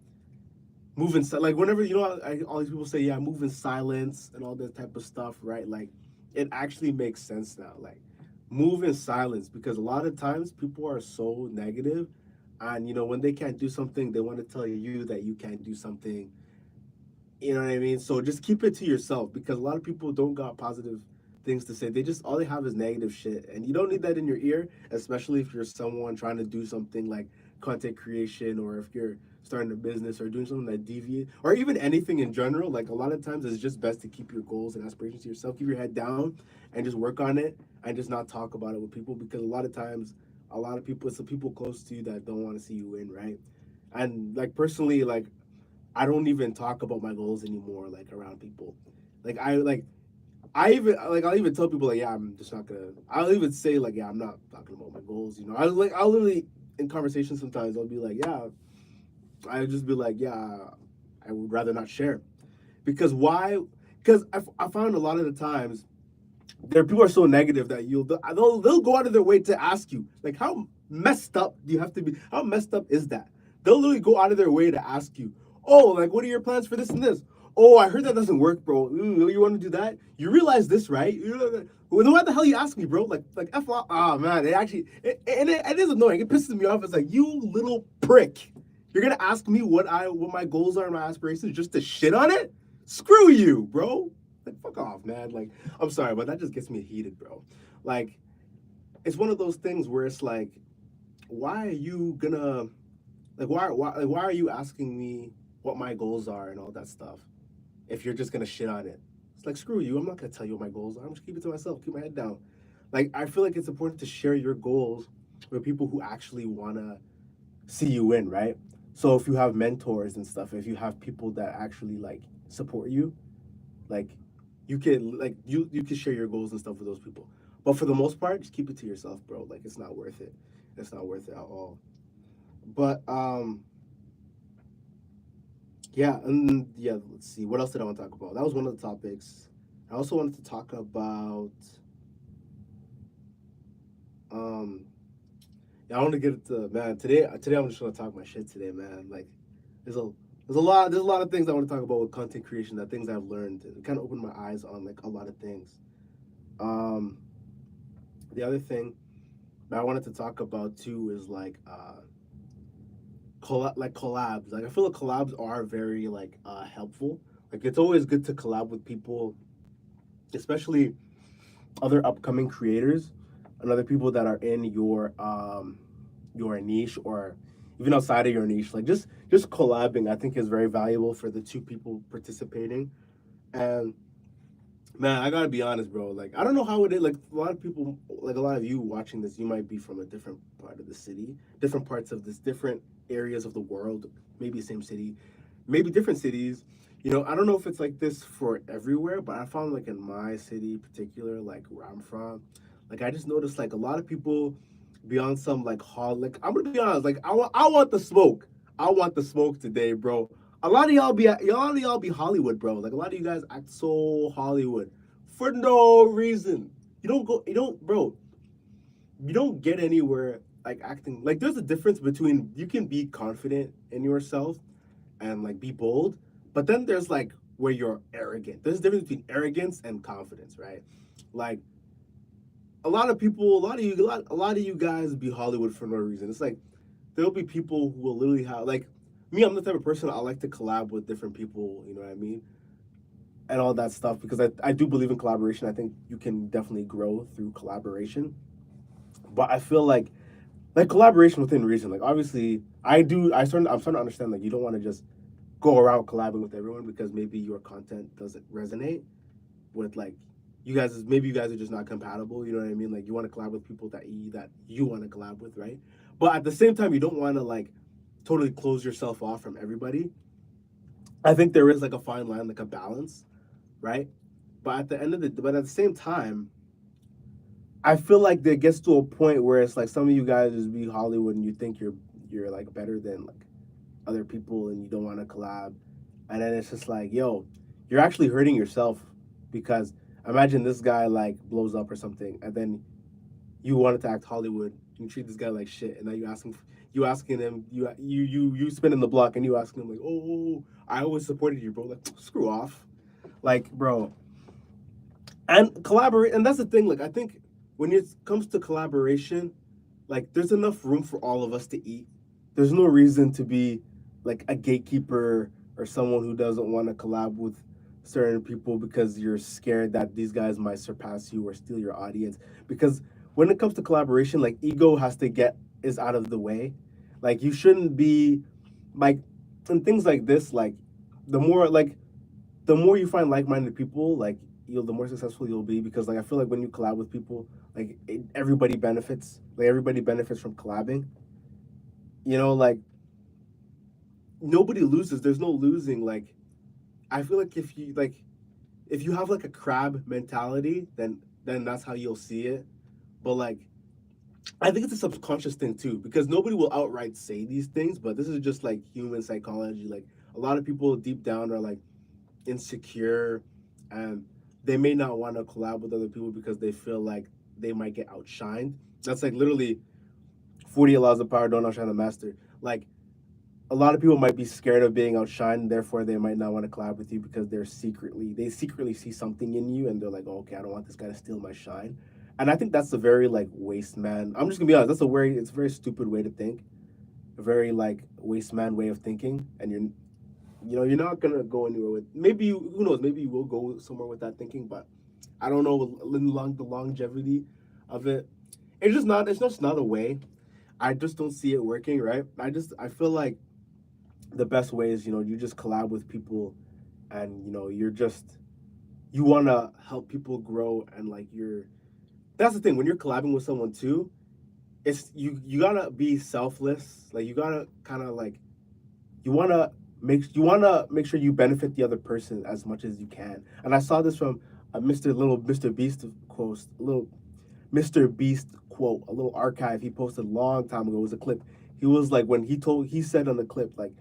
move in like whenever you know all these people say yeah move in silence and all that type of stuff, right? Like it actually makes sense now. Like move in silence because a lot of times people are so negative, and you know when they can't do something they want to tell you that you can't do something. You know what I mean? So just keep it to yourself because a lot of people don't got positive things to say. They just all they have is negative shit. And you don't need that in your ear, especially if you're someone trying to do something like content creation or if you're starting a business or doing something that deviate or even anything in general. Like a lot of times it's just best to keep your goals and aspirations to yourself, keep your head down and just work on it and just not talk about it with people because a lot of times a lot of people some people close to you that don't want to see you win, right? And like personally, like I don't even talk about my goals anymore, like around people. Like I even like I'll even tell people like yeah I'm just not gonna. I'll even say like yeah I'm not talking about my goals. You know I'll literally in conversations sometimes I'll be like yeah I'll just be like yeah I would rather not share because why? Because I found a lot of the times there people are so negative that they'll go out of their way to ask you like how messed up do you have to be? How messed up is that? They'll literally go out of their way to ask you, oh, like what are your plans for this and this? Oh, I heard that doesn't work, bro. You want to do that? You realize this, right? Well, what the hell you ask me, bro? Like f off. Ah, man, it actually it is annoying. It pisses me off. It's like you little prick. You're gonna ask me what my goals are and my aspirations just to shit on it? Screw you, bro. Like fuck off, man. Like I'm sorry, but that just gets me heated, bro. Like it's one of those things where it's like, why are you gonna why are you asking me what my goals are and all that stuff if you're just gonna shit on it? It's like screw you. I'm not gonna tell you what my goals are. I'm just keep it to myself. Keep my head down. Like I feel like it's important to share your goals with people who actually wanna see you win, right? So if you have mentors and stuff, if you have people that actually like support you, like you can share your goals and stuff with those people. But for the most part, just keep it to yourself, bro. Like it's not worth it. It's not worth it at all. But yeah, and yeah, let's see. What else did I want to talk about? That was one of the topics. I also wanted to talk about um yeah, I want to get into man, today I'm just gonna talk my shit today, man. Like there's a there's a lot of things I want to talk about with content creation, that things I've learned. It kind of opened my eyes on like a lot of things. Um the other thing that I wanted to talk about too is like collabs. Like I feel like collabs are very like helpful. Like it's always good to collab with people, especially other upcoming creators and other people that are in your niche or even outside of your niche. Like just collabing I think is very valuable for the two people participating. And man, I gotta be honest, bro. Like, I don't know how it is. Like, a lot of people, like a lot of you watching this, you might be from a different part of the city, different parts of this, different areas of the world, maybe same city, maybe different cities. You know, I don't know if it's like this for everywhere, but I found like in my city, in particular, like where I'm from, like I just noticed like a lot of people be on some like hall. Like I'm gonna be honest, like I want the smoke. I want the smoke today, bro. A lot of y'all be Hollywood, bro. Like a lot of you guys act so Hollywood for no reason. You don't, bro. You don't get anywhere like acting. Like there's a difference between you can be confident in yourself and like be bold, but then there's like where you're arrogant. There's a difference between arrogance and confidence, right? Like a lot of people, a lot of you guys be Hollywood for no reason. It's like there'll be people who will literally have like me. I'm the type of person I like to collab with different people. You know what I mean? And all that stuff because I do believe in collaboration. I think you can definitely grow through collaboration. But I feel like collaboration within reason. Like obviously, I'm starting to understand like you don't want to just go around collabing with everyone because maybe your content doesn't resonate with like you guys are just not compatible. You know what I mean? Like you want to collab with people that you want to collab with, right? But at the same time, you don't want to like totally close yourself off from everybody. I think there is like a fine line, like a balance, right? But at the same time, I feel like there gets to a point where it's like some of you guys just be Hollywood and you think you're like better than like other people and you don't want to collab, and then it's just like yo, you're actually hurting yourself because imagine this guy like blows up or something, and then you wanted to act Hollywood, you treat this guy like shit, and now you asking him you spinning the block and you asking him like oh I always supported you bro like screw off like bro and collaborate and that's the thing like I think when it comes to collaboration like there's enough room for all of us to eat. There's no reason to be like a gatekeeper or someone who doesn't want to collab with certain people because you're scared that these guys might surpass you or steal your audience. Because when it comes to collaboration, like ego has to get is out of the way. Like you shouldn't be like and things like this, the more like the more you find like-minded people, like you'll the more successful you'll be because like I feel like when you collab with people, like everybody benefits. Like everybody benefits from collabing. You know, like nobody loses. There's no losing. Like I feel like if you have like a crab mentality, then that's how you'll see it. But like I think it's a subconscious thing too because nobody will outright say these things, but this is just like human psychology. Like a lot of people deep down are like insecure and they may not want to collab with other people because they feel like they might get outshined. That's like literally 40 laws of power don't outshine the master. Like a lot of people might be scared of being outshined, therefore they might not want to collab with you because they secretly see something in you and they're like, oh, okay, I don't want this guy to steal my shine. And I think that's a very like waste man. I'm just gonna be honest, it's a very stupid way to think. A very like waste man way of thinking. And you're not gonna go anywhere with who knows, maybe you will go somewhere with that thinking, but I don't know the longevity of it. It's just not a way. I just don't see it working, right? I feel like the best way is you just collab with people and you want to help people grow and like that's the thing when you're collabing with someone too. It's you gotta be selfless, like you gotta kind of like you want to make sure you benefit the other person as much as you can. And I saw this from a Mr. Beast quote, a little Mr. Beast quote, a little archive he posted a long time ago. It was a clip. He was like when he said on the clip like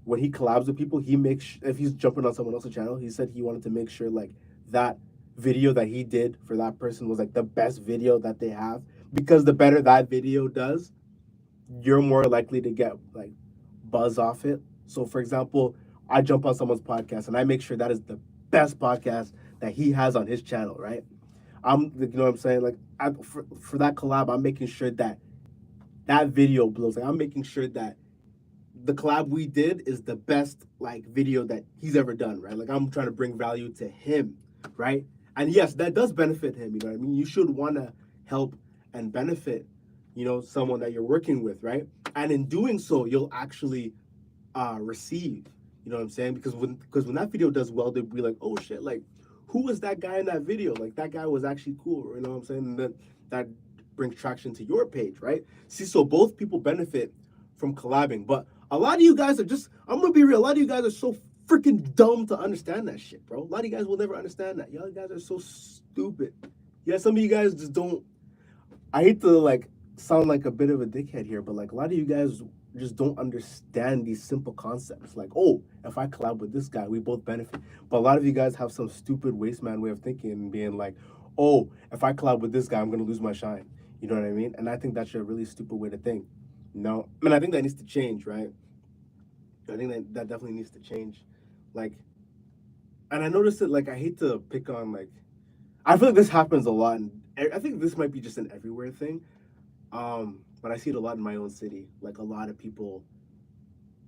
when he collabs with people, he makes if he's jumping on someone else's channel, he said he wanted to make sure like that video that he did for that person was like the best video that they have because the better that video does, you're more likely to get like buzz off it. So for example, I jump on someone's podcast and I make sure that is the best podcast that he has on his channel, right? You know what I'm saying? Like for that collab, I'm making sure that that video blows. Like I'm making sure that the collab we did is the best like video that he's ever done, right? Like I'm trying to bring value to him, right? And yes, that does benefit him, you know what I mean? You should want to help and benefit, someone that you're working with, right? And in doing so, you'll actually receive, you know what I'm saying? Because when that video does well, they'll be like, oh shit, like who was that guy in that video? Like that guy was actually cool, you know what I'm saying? And then that brings traction to your page, right? See, so both people benefit from collabing, but a lot of you guys are I'm gonna be real, a lot of you guys are so freaking dumb to understand that shit, bro. A lot of you guys will never understand that. Y'all guys are so stupid. Yeah, some of you guys just don't. I hate to like sound like a bit of a dickhead here, but like a lot of you guys just don't understand these simple concepts. Like, oh, if I collab with this guy, we both benefit. But a lot of you guys have some stupid waste man way of thinking and being like, oh, if I collab with this guy, I'm gonna lose my shine. You know what I mean? And I think that's a really stupid way to think. No, I mean, I think that needs to change, right? I think that definitely needs to change. Like, and I noticed it. Like, I hate to pick on like, I feel like this happens a lot, and I think this might be just an everywhere thing. but I see it a lot in my own city. Like a lot of people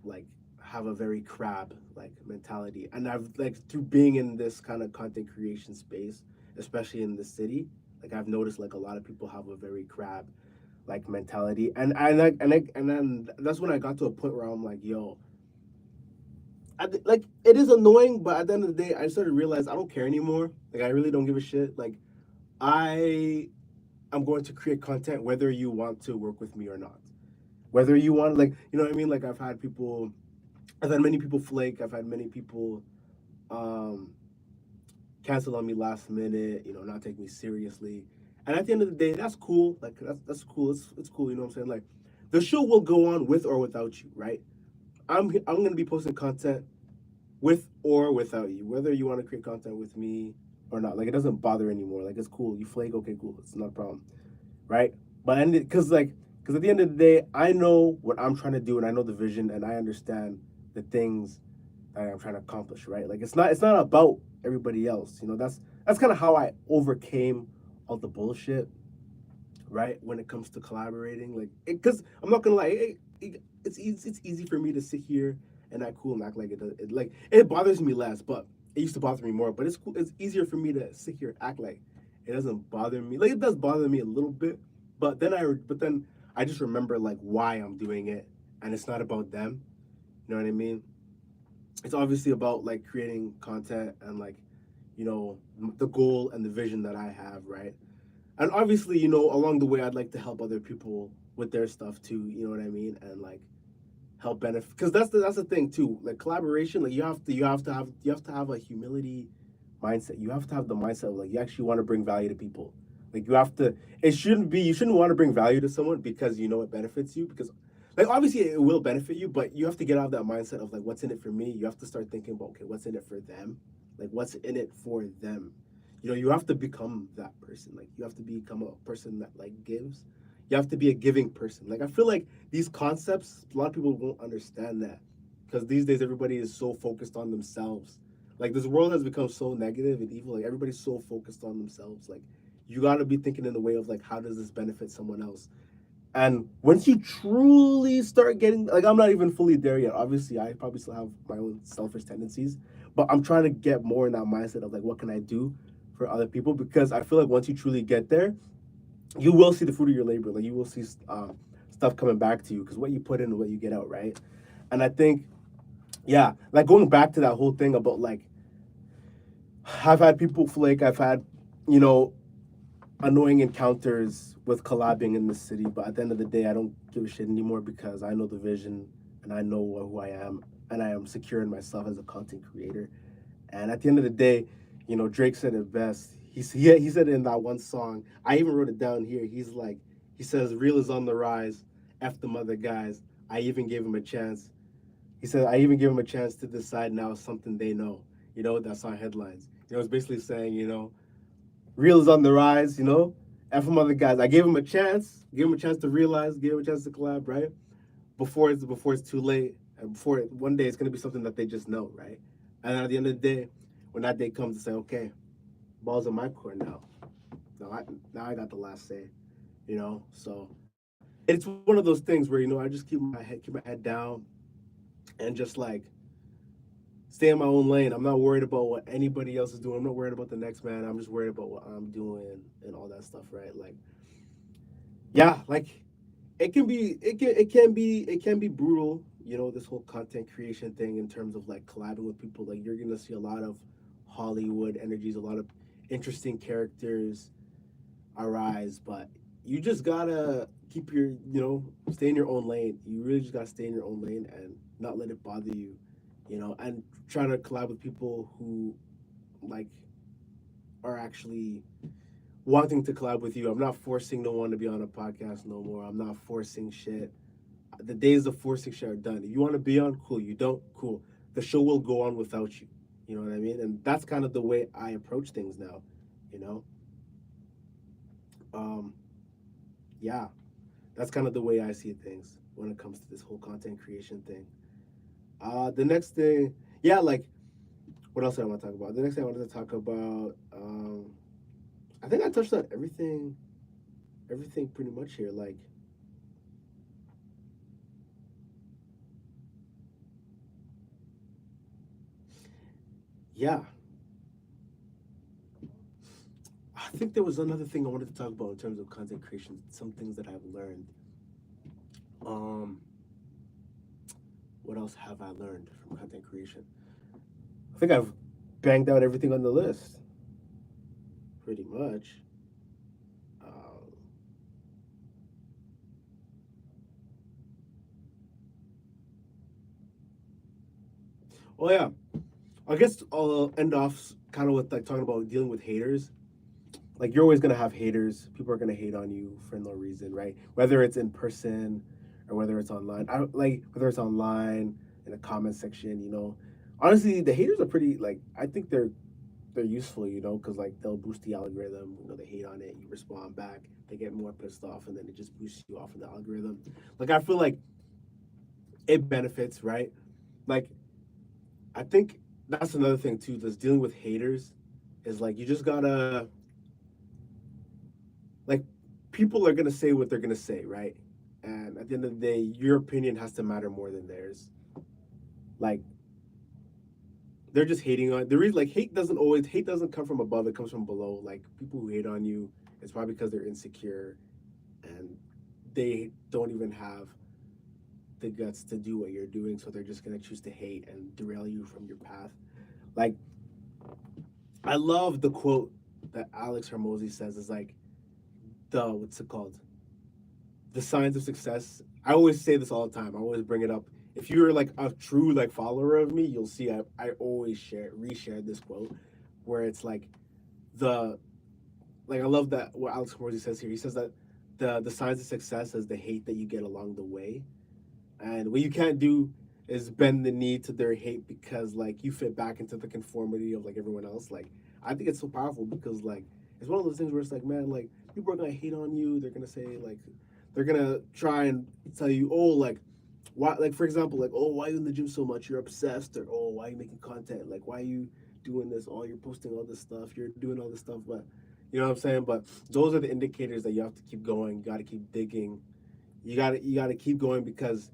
like have a very crab like mentality, and I've like through being in this kind of content creation space, especially in the city, like I've noticed like a lot of people have a very crab like mentality, and then that's when I got to a point where I'm like, yo, like it is annoying, but at the end of the day, I started to realize I don't care anymore. Like I really don't give a shit. Like I am going to create content whether you want to work with me or not. Whether you want, like, you know what I mean? Like I've had many people flake. I've had many people um, cancel on me last minute. You know, not take me seriously. And at the end of the day, that's cool. Like that's cool. It's cool. You know what I'm saying? Like the show will go on with or without you, right? I'm gonna be posting content with or without you, whether you want to create content with me or not. Like it doesn't bother anymore. Like it's cool. You flake, okay, cool. It's not a problem, right? But and because at the end of the day, I know what I'm trying to do, and I know the vision, and I understand the things that I'm trying to accomplish, right? Like it's not about everybody else. You know, that's kind of how I overcame all the bullshit, right? When it comes to collaborating, like because I'm not gonna lie, it's easy for me to sit here and act cool and act like like it bothers me less, but it used to bother me more. But it's cool. It's easier for me to sit here and act like it doesn't bother me. Like it does bother me a little bit, but then I just remember like why I'm doing it, and it's not about them. You know what I mean? It's obviously about like creating content and like you know the goal and the vision that I have, right? And obviously, you know, along the way, I'd like to help other people with their stuff too. You know what I mean? And like help benefit, because that's the thing too. Like collaboration, like you have to have a humility mindset. You have to have the mindset of like you actually want to bring value to people. Like you have to. It shouldn't be. You shouldn't want to bring value to someone because you know it benefits you. Because like obviously it will benefit you, but you have to get out of that mindset of like what's in it for me. You have to start thinking about okay, what's in it for them? Like what's in it for them? You know, you have to become that person. Like you have to become a person that like gives. You have to be a giving person. Like I feel like these concepts, a lot of people won't understand that because these days everybody is so focused on themselves. Like this world has become so negative and evil. Like everybody's so focused on themselves. Like you got to be thinking in the way of like how does this benefit someone else? And once you truly start getting, like, I'm not even fully there yet. Obviously, I probably still have my own selfish tendencies, but I'm trying to get more in that mindset of like, what can I do for other people? Because I feel like once you truly get there, you will see the fruit of your labor. Like, you will see stuff coming back to you because what you put in and what you get out, right? And I think, yeah, like going back to that whole thing about like, I've had people flake, I've had, you know, annoying encounters with collabing in the city, but at the end of the day, I don't give a shit anymore because I know the vision and I know who I am and I am secure in myself as a content creator. And at the end of the day, you know, Drake said it best. He said it in that one song. I even wrote it down here. He's like, he says, "Real is on the rise. F them other guys. I even gave him a chance." He said, "I even gave him a chance to decide now something they know." You know, that's on headlines. You know, it's basically saying, you know, Real is on the rise, you know. And from other guys, I gave him a chance to realize, gave him a chance to collab, right? Before it's too late, and before one day it's gonna be something that they just know, right? And then at the end of the day, when that day comes to say, okay, ball's in my court now. Now I got the last say, you know. So it's one of those things where you know I just keep my head down, and just like stay in my own lane. I'm not worried about what anybody else is doing. I'm not worried about the next man. I'm just worried about what I'm doing and all that stuff, right? Like, yeah, like it can be brutal, you know, this whole content creation thing in terms of like collabing with people. Like you're gonna see a lot of Hollywood energies, a lot of interesting characters arise, but you just gotta keep your, you know, stay in your own lane. You really just gotta stay in your own lane and not let it bother you, you know, and try to collab with people who like are actually wanting to collab with you. I'm not forcing no one to be on a podcast no more. I'm not forcing shit. The days of forcing shit are done. If you want to be on, cool. You don't, cool. The show will go on without you. You know what I mean? And that's kind of the way I approach things now. You know, um, yeah, that's kind of the way I see things when it comes to this whole content creation thing. The next thing, yeah, like what else did I want to talk about? The next thing I wanted to talk about, I think I touched on everything pretty much here. Like, yeah, I think there was another thing I wanted to talk about in terms of content creation. Some things that I've learned. Um, what else have I learned from content creation? I think I've banged out everything on the list, pretty much. Um, oh yeah, I guess I'll end off kind of with like talking about dealing with haters. Like you're always gonna have haters. People are gonna hate on you for no reason, right? Whether it's in person or whether it's online. I like whether it's online in the comment section. Honestly, the haters are pretty like I think they're useful, because like they'll boost the algorithm. They hate on it, you respond back, they get more pissed off, and then it just boosts you off in the algorithm. Like I feel like it benefits, right? Like I think that's another thing too. That's dealing with haters is like you just gotta like people are gonna say what they're gonna say, right? And at the end of the day, your opinion has to matter more than theirs. Like they're just hating on the reason. Like hate doesn't come from above; it comes from below. Like people who hate on you, it's probably because they're insecure and they don't even have the guts to do what you're doing, so they're just gonna choose to hate and derail you from your path. Like I love the quote that Alex Hermosi says is like the what's it called? The signs of success. I always say this all the time. I always bring it up. If you're like a true like follower of me, you'll see I always reshare this quote where it's the I love that what Alex Morsi says here. He says that the signs of success is the hate that you get along the way. And what you can't do is bend the knee to their hate because like you fit back into the conformity of like everyone else. Like I think it's so powerful because like it's one of those things where it's like, man, like people are gonna hate on you. They're gonna say like they're gonna try and tell you, oh, like why, like for example, like, oh, why are you in the gym so much? You're obsessed, or oh, why are you making content? Like, why are you doing this? Oh, you're posting all this stuff. You're doing all this stuff, but you know what I'm saying. But those are the indicators that you have to keep going. You got to keep digging. You got to keep going because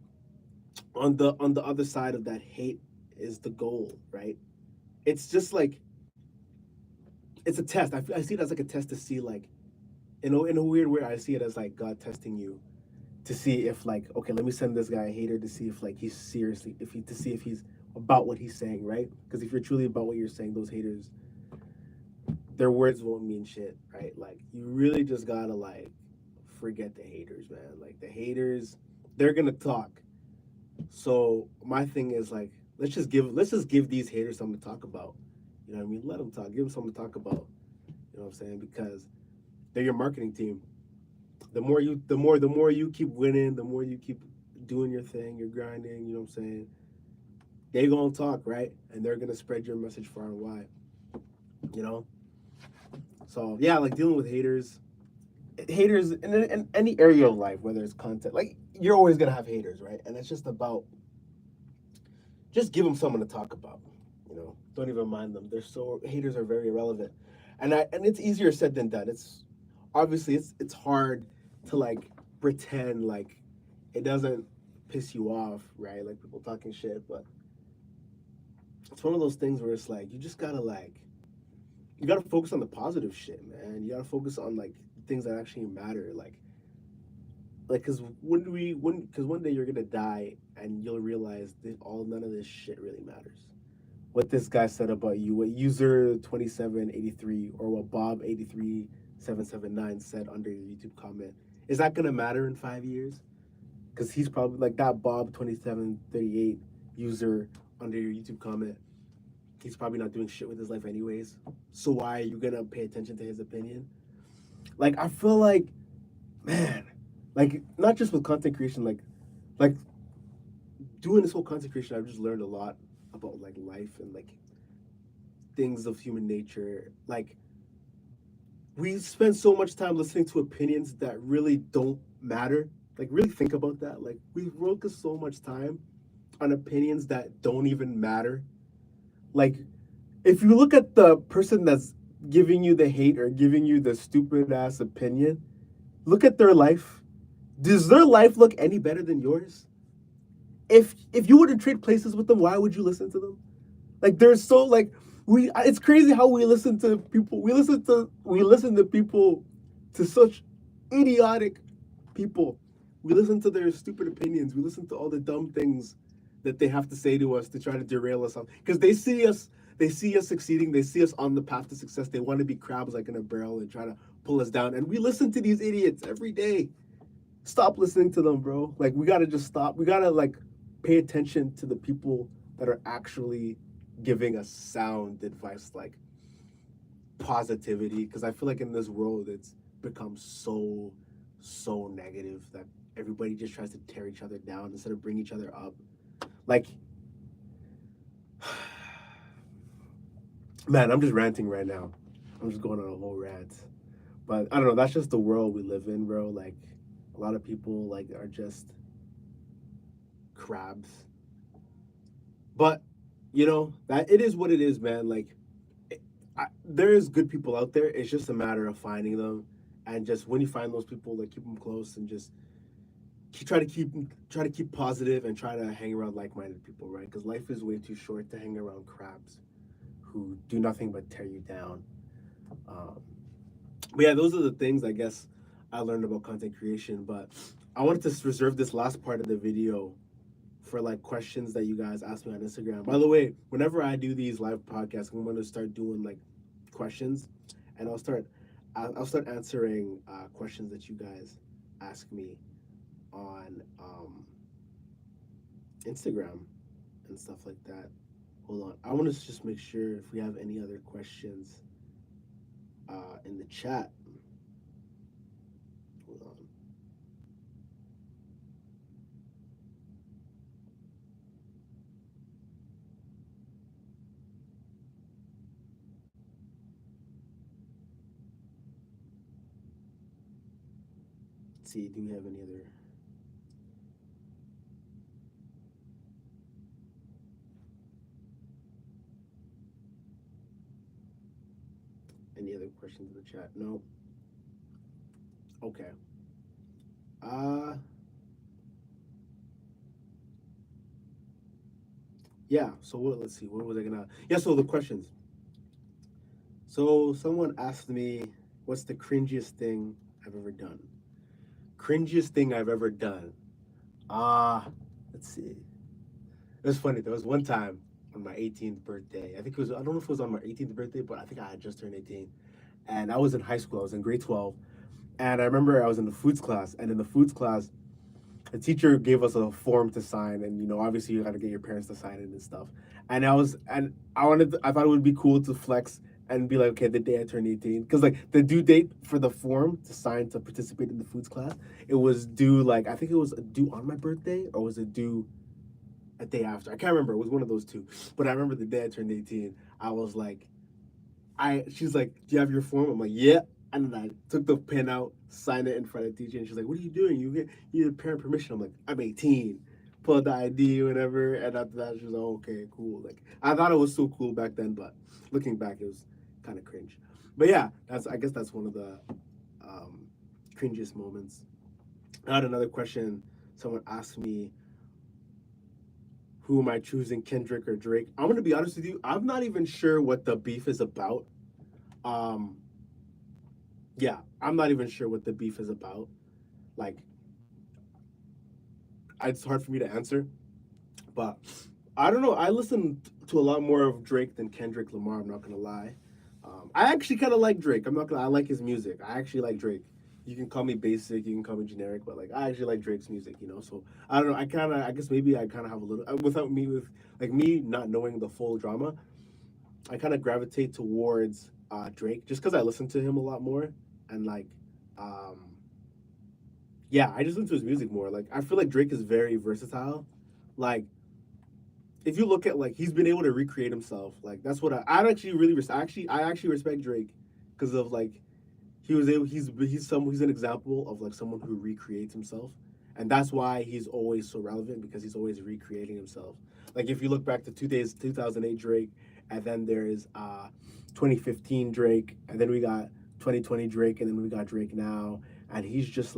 on the other side of that hate is the goal, right? It's just like it's a test. I see it as like a test to see like in a weird way. I see it as like God testing you to see if like okay, let me send this guy a hater to see if like he's seriously if he to see if he's about what he's saying, right? Because if you're truly about what you're saying, those haters, their words won't mean shit, right? Like you really just gotta like forget the haters, man. Like the haters, they're gonna talk. So my thing is like let's just give these haters something to talk about. You know what I mean? Let them talk. Give them something to talk about. You know what I'm saying? Because they're your marketing team. The more you keep winning, the more you keep doing your thing, you're grinding, you know what I'm saying? They gonna talk, right? And they're gonna spread your message far and wide, you know? So yeah, like dealing with haters in any area of life, whether it's content, like you're always gonna have haters, right? And it's just about just give them someone to talk about, you know? Don't even mind them. Haters are very irrelevant. And it's easier said than done. It's obviously it's hard to like pretend like it doesn't piss you off, right? Like people talking shit, but it's one of those things where it's like you gotta focus on the positive shit, man. You gotta focus on like things that actually matter, because one day you're gonna die and you'll realize that none of this shit really matters. What this guy said about you, what user 2783 or what Bob 83779 said under your YouTube comment, is that gonna matter in 5 years? Because he's probably like that Bob 2738 user under your YouTube comment. He's probably not doing shit with his life anyways. So why are you gonna pay attention to his opinion? Like I feel like, man, like not just with content creation, like doing this whole content creation, I've just learned a lot about like life and like things of human nature. Like we spend so much time listening to opinions that really don't matter. Like really think about that. Like we focus so much time on opinions that don't even matter. Like if you look at the person that's giving you the hate or giving you the stupid ass opinion, look at their life. Does their life look any better than yours? If you were to trade places with them, why would you listen to them? Like they're so like It's crazy how we listen to people. We listen to people, to such idiotic people. We listen to their stupid opinions. We listen to all the dumb things that they have to say to us to try to derail us on, because they see us succeeding. They see us on the path to success. They want to be crabs like in a barrel and try to pull us down. And we listen to these idiots every day. Stop listening to them, bro. Like, we gotta just stop. We gotta, like, pay attention to the people that are actually giving us sound advice, like positivity. Because I feel like in this world, it's become so negative that everybody just tries to tear each other down instead of bring each other up. Like, man, I'm just ranting right now. I'm just going on a whole rant. But I don't know. That's just the world we live in, bro. Like, a lot of people like are just crabs. But that it is what it is, man. Like, there is good people out there. It's just a matter of finding them, and just when you find those people, like, keep them close and just try to keep positive and try to hang around like-minded people, right? Because life is way too short to hang around crabs who do nothing but tear you down. Um, but yeah, those are the things I guess I learned about content creation. But I wanted to reserve this last part of the video for like questions that you guys ask me on Instagram. By the way, whenever I do these live podcasts, I'm going to start doing like questions, and I'll start answering questions that you guys ask me on Instagram and stuff like that. Hold on, I want to just make sure if we have any other questions in the chat. Hold on. Let's see, do we have any other questions in the chat? No. Okay. Uh yeah, so let's see, what was I gonna yeah, so the questions. So someone asked me, what's the cringiest thing I've ever done? Cringiest thing I've ever done. Let's see. It was funny. There was one time on my 18th birthday. I think it was, I don't know if it was on my 18th birthday, but I think I had just turned 18. And I was in high school. I was in grade 12. And I remember I was in the foods class. And in the foods class, the teacher gave us a form to sign. And, obviously you got to get your parents to sign it and stuff. I thought it would be cool to flex and be like, okay, the day I turned 18. Because, like, the due date for the form to sign to participate in the foods class, it was due, like, I think it was due on my birthday, or was it due a day after? I can't remember. It was one of those two. But I remember the day I turned 18, I was like, she's like, do you have your form? I'm like, yeah. And then I took the pen out, signed it in front of the teacher, and she's like, what are you doing? You need parent permission. I'm like, I'm 18. Pull out the ID, whatever. And after that, she was like, oh, okay, cool. Like, I thought it was so cool back then, but looking back, it was kind of cringe. But yeah, I guess that's one of the cringiest moments. I had another question. Someone asked me, who am I choosing, Kendrick or Drake? I'm gonna be honest with you. I'm not even sure what the beef is about. Um, yeah, I'm not even sure what the beef is about. Like, it's hard for me to answer. But I don't know. I listen to a lot more of Drake than Kendrick Lamar. I'm not gonna lie. I actually kind of like Drake. I'm not gonna. I like his music. I actually like Drake. You can call me basic. You can call me generic. But like, I actually like Drake's music. So I don't know. I guess maybe I kind of have a little without me with like me not knowing the full drama. I kind of gravitate towards Drake just because I listen to him a lot more, and like, um, yeah, I just listen to his music more. Like, I feel like Drake is very versatile. Like, if you look at, like, he's been able to recreate himself. Like, that's what I actually really I actually respect Drake because of like he's an example of like someone who recreates himself, and that's why he's always so relevant, because he's always recreating himself. Like, if you look back to 2008 Drake, and then there's 2015 Drake, and then we got 2020 Drake, and then we got Drake now, and he's just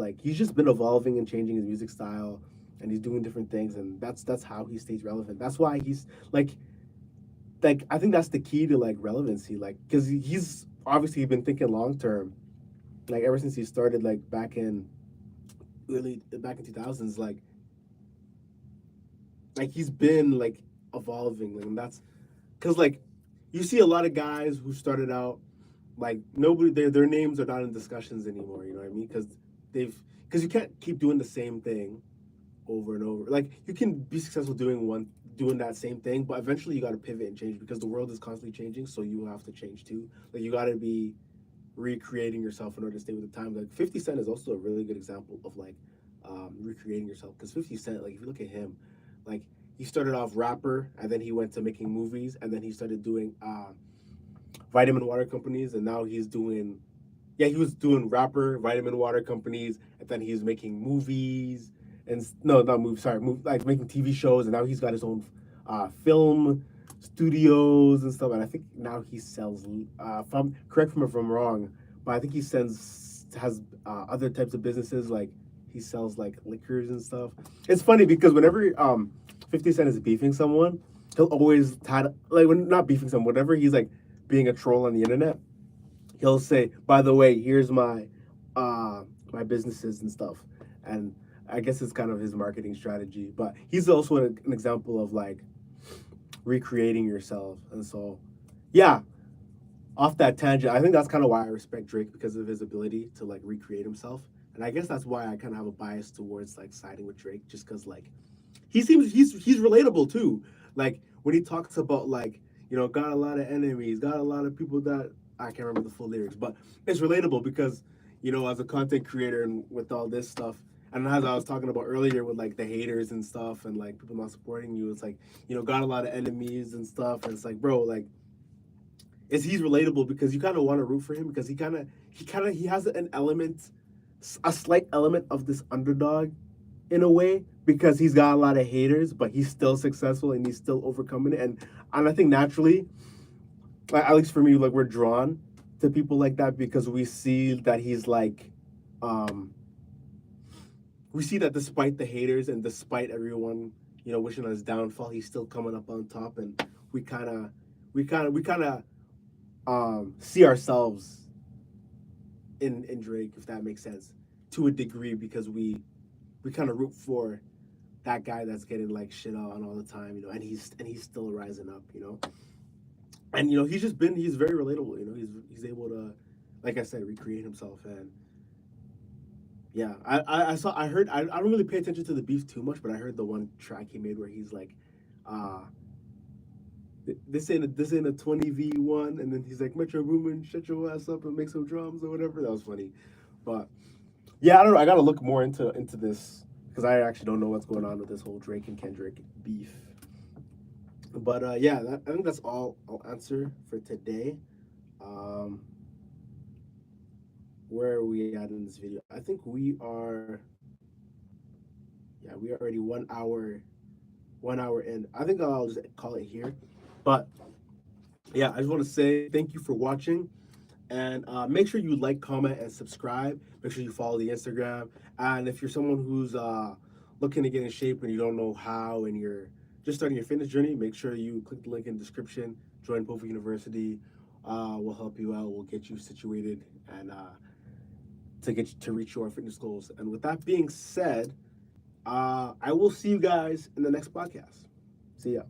been evolving and changing his music style, and he's doing different things, and that's how he stays relevant. That's why he's like, like I think that's the key to like relevancy, like because he's obviously been thinking long term, like ever since he started, like back in 2000s, like he's been like evolving, like, and that's because like you see a lot of guys who started out like nobody their names are not in discussions anymore. You know what I mean? They've because you can't keep doing the same thing over and over. Like you can be successful doing that same thing, but eventually you got to pivot and change because the world is constantly changing. So you have to change too. Like you got to be recreating yourself in order to stay with the time. Like 50 Cent is also a really good example of like recreating yourself because 50 Cent, like if you look at him, like he started off rapper and then he went to making movies and then he started doing vitamin water companies and now he's doing yeah, he was doing rapper, vitamin water companies, and then he was making movies and no, not movies. Sorry, like making TV shows, and now he's got his own film studios and stuff. And I think now he sells. From correct me if I'm wrong, but I think he sends has other types of businesses like he sells like liquors and stuff. It's funny because whenever 50 Cent is beefing someone, he'll always like when not beefing someone, whenever he's like being a troll on the internet, he'll say, "By the way, here's my businesses and stuff," and I guess it's kind of his marketing strategy. But he's also an example of like recreating yourself, and so yeah. Off that tangent, I think that's kind of why I respect Drake because of his ability to like recreate himself, and I guess that's why I kind of have a bias towards like siding with Drake, just because like he seems he's relatable too. Like when he talks about like got a lot of enemies, got a lot of people that I can't remember the full lyrics, but it's relatable because as a content creator and with all this stuff, and as I was talking about earlier with like the haters and stuff and like people not supporting you, it's like got a lot of enemies and stuff, and it's like bro, like is he's relatable because you kind of want to root for him because he has an element, a slight element of this underdog in a way because he's got a lot of haters, but he's still successful and he's still overcoming it. And I think naturally, like, at least for me, like we're drawn to people like that because we see that he's like, we see that despite the haters and despite everyone, wishing on his downfall, he's still coming up on top, and we kind of see ourselves in Drake, if that makes sense, to a degree because we kind of root for that guy that's getting like shit on all the time, and he's still rising up, and he's very relatable, he's able to, like I said, recreate himself, and yeah, I heard I don't really pay attention to the beef too much, but I heard the one track he made where he's like, uh, this ain't a 20v1, and then he's like Metro Boomin, shut your ass up and make some drums or whatever. That was funny, but yeah, I don't know. I gotta look more into this because I actually don't know what's going on with this whole Drake and Kendrick beef. But yeah, I think that's all I'll answer for today. Um, where are we at in this video? I think we are already 1 hour in. I think I'll just call it here. But yeah, I just want to say thank you for watching. And make sure you like, comment, and subscribe. Make sure you follow the Instagram. And if you're someone who's looking to get in shape and you don't know how and you're just starting your fitness journey, make sure you click the link in the description. Join Pofa University. We'll help you out. We'll get you situated and to reach your fitness goals. And with that being said, I will see you guys in the next podcast. See ya.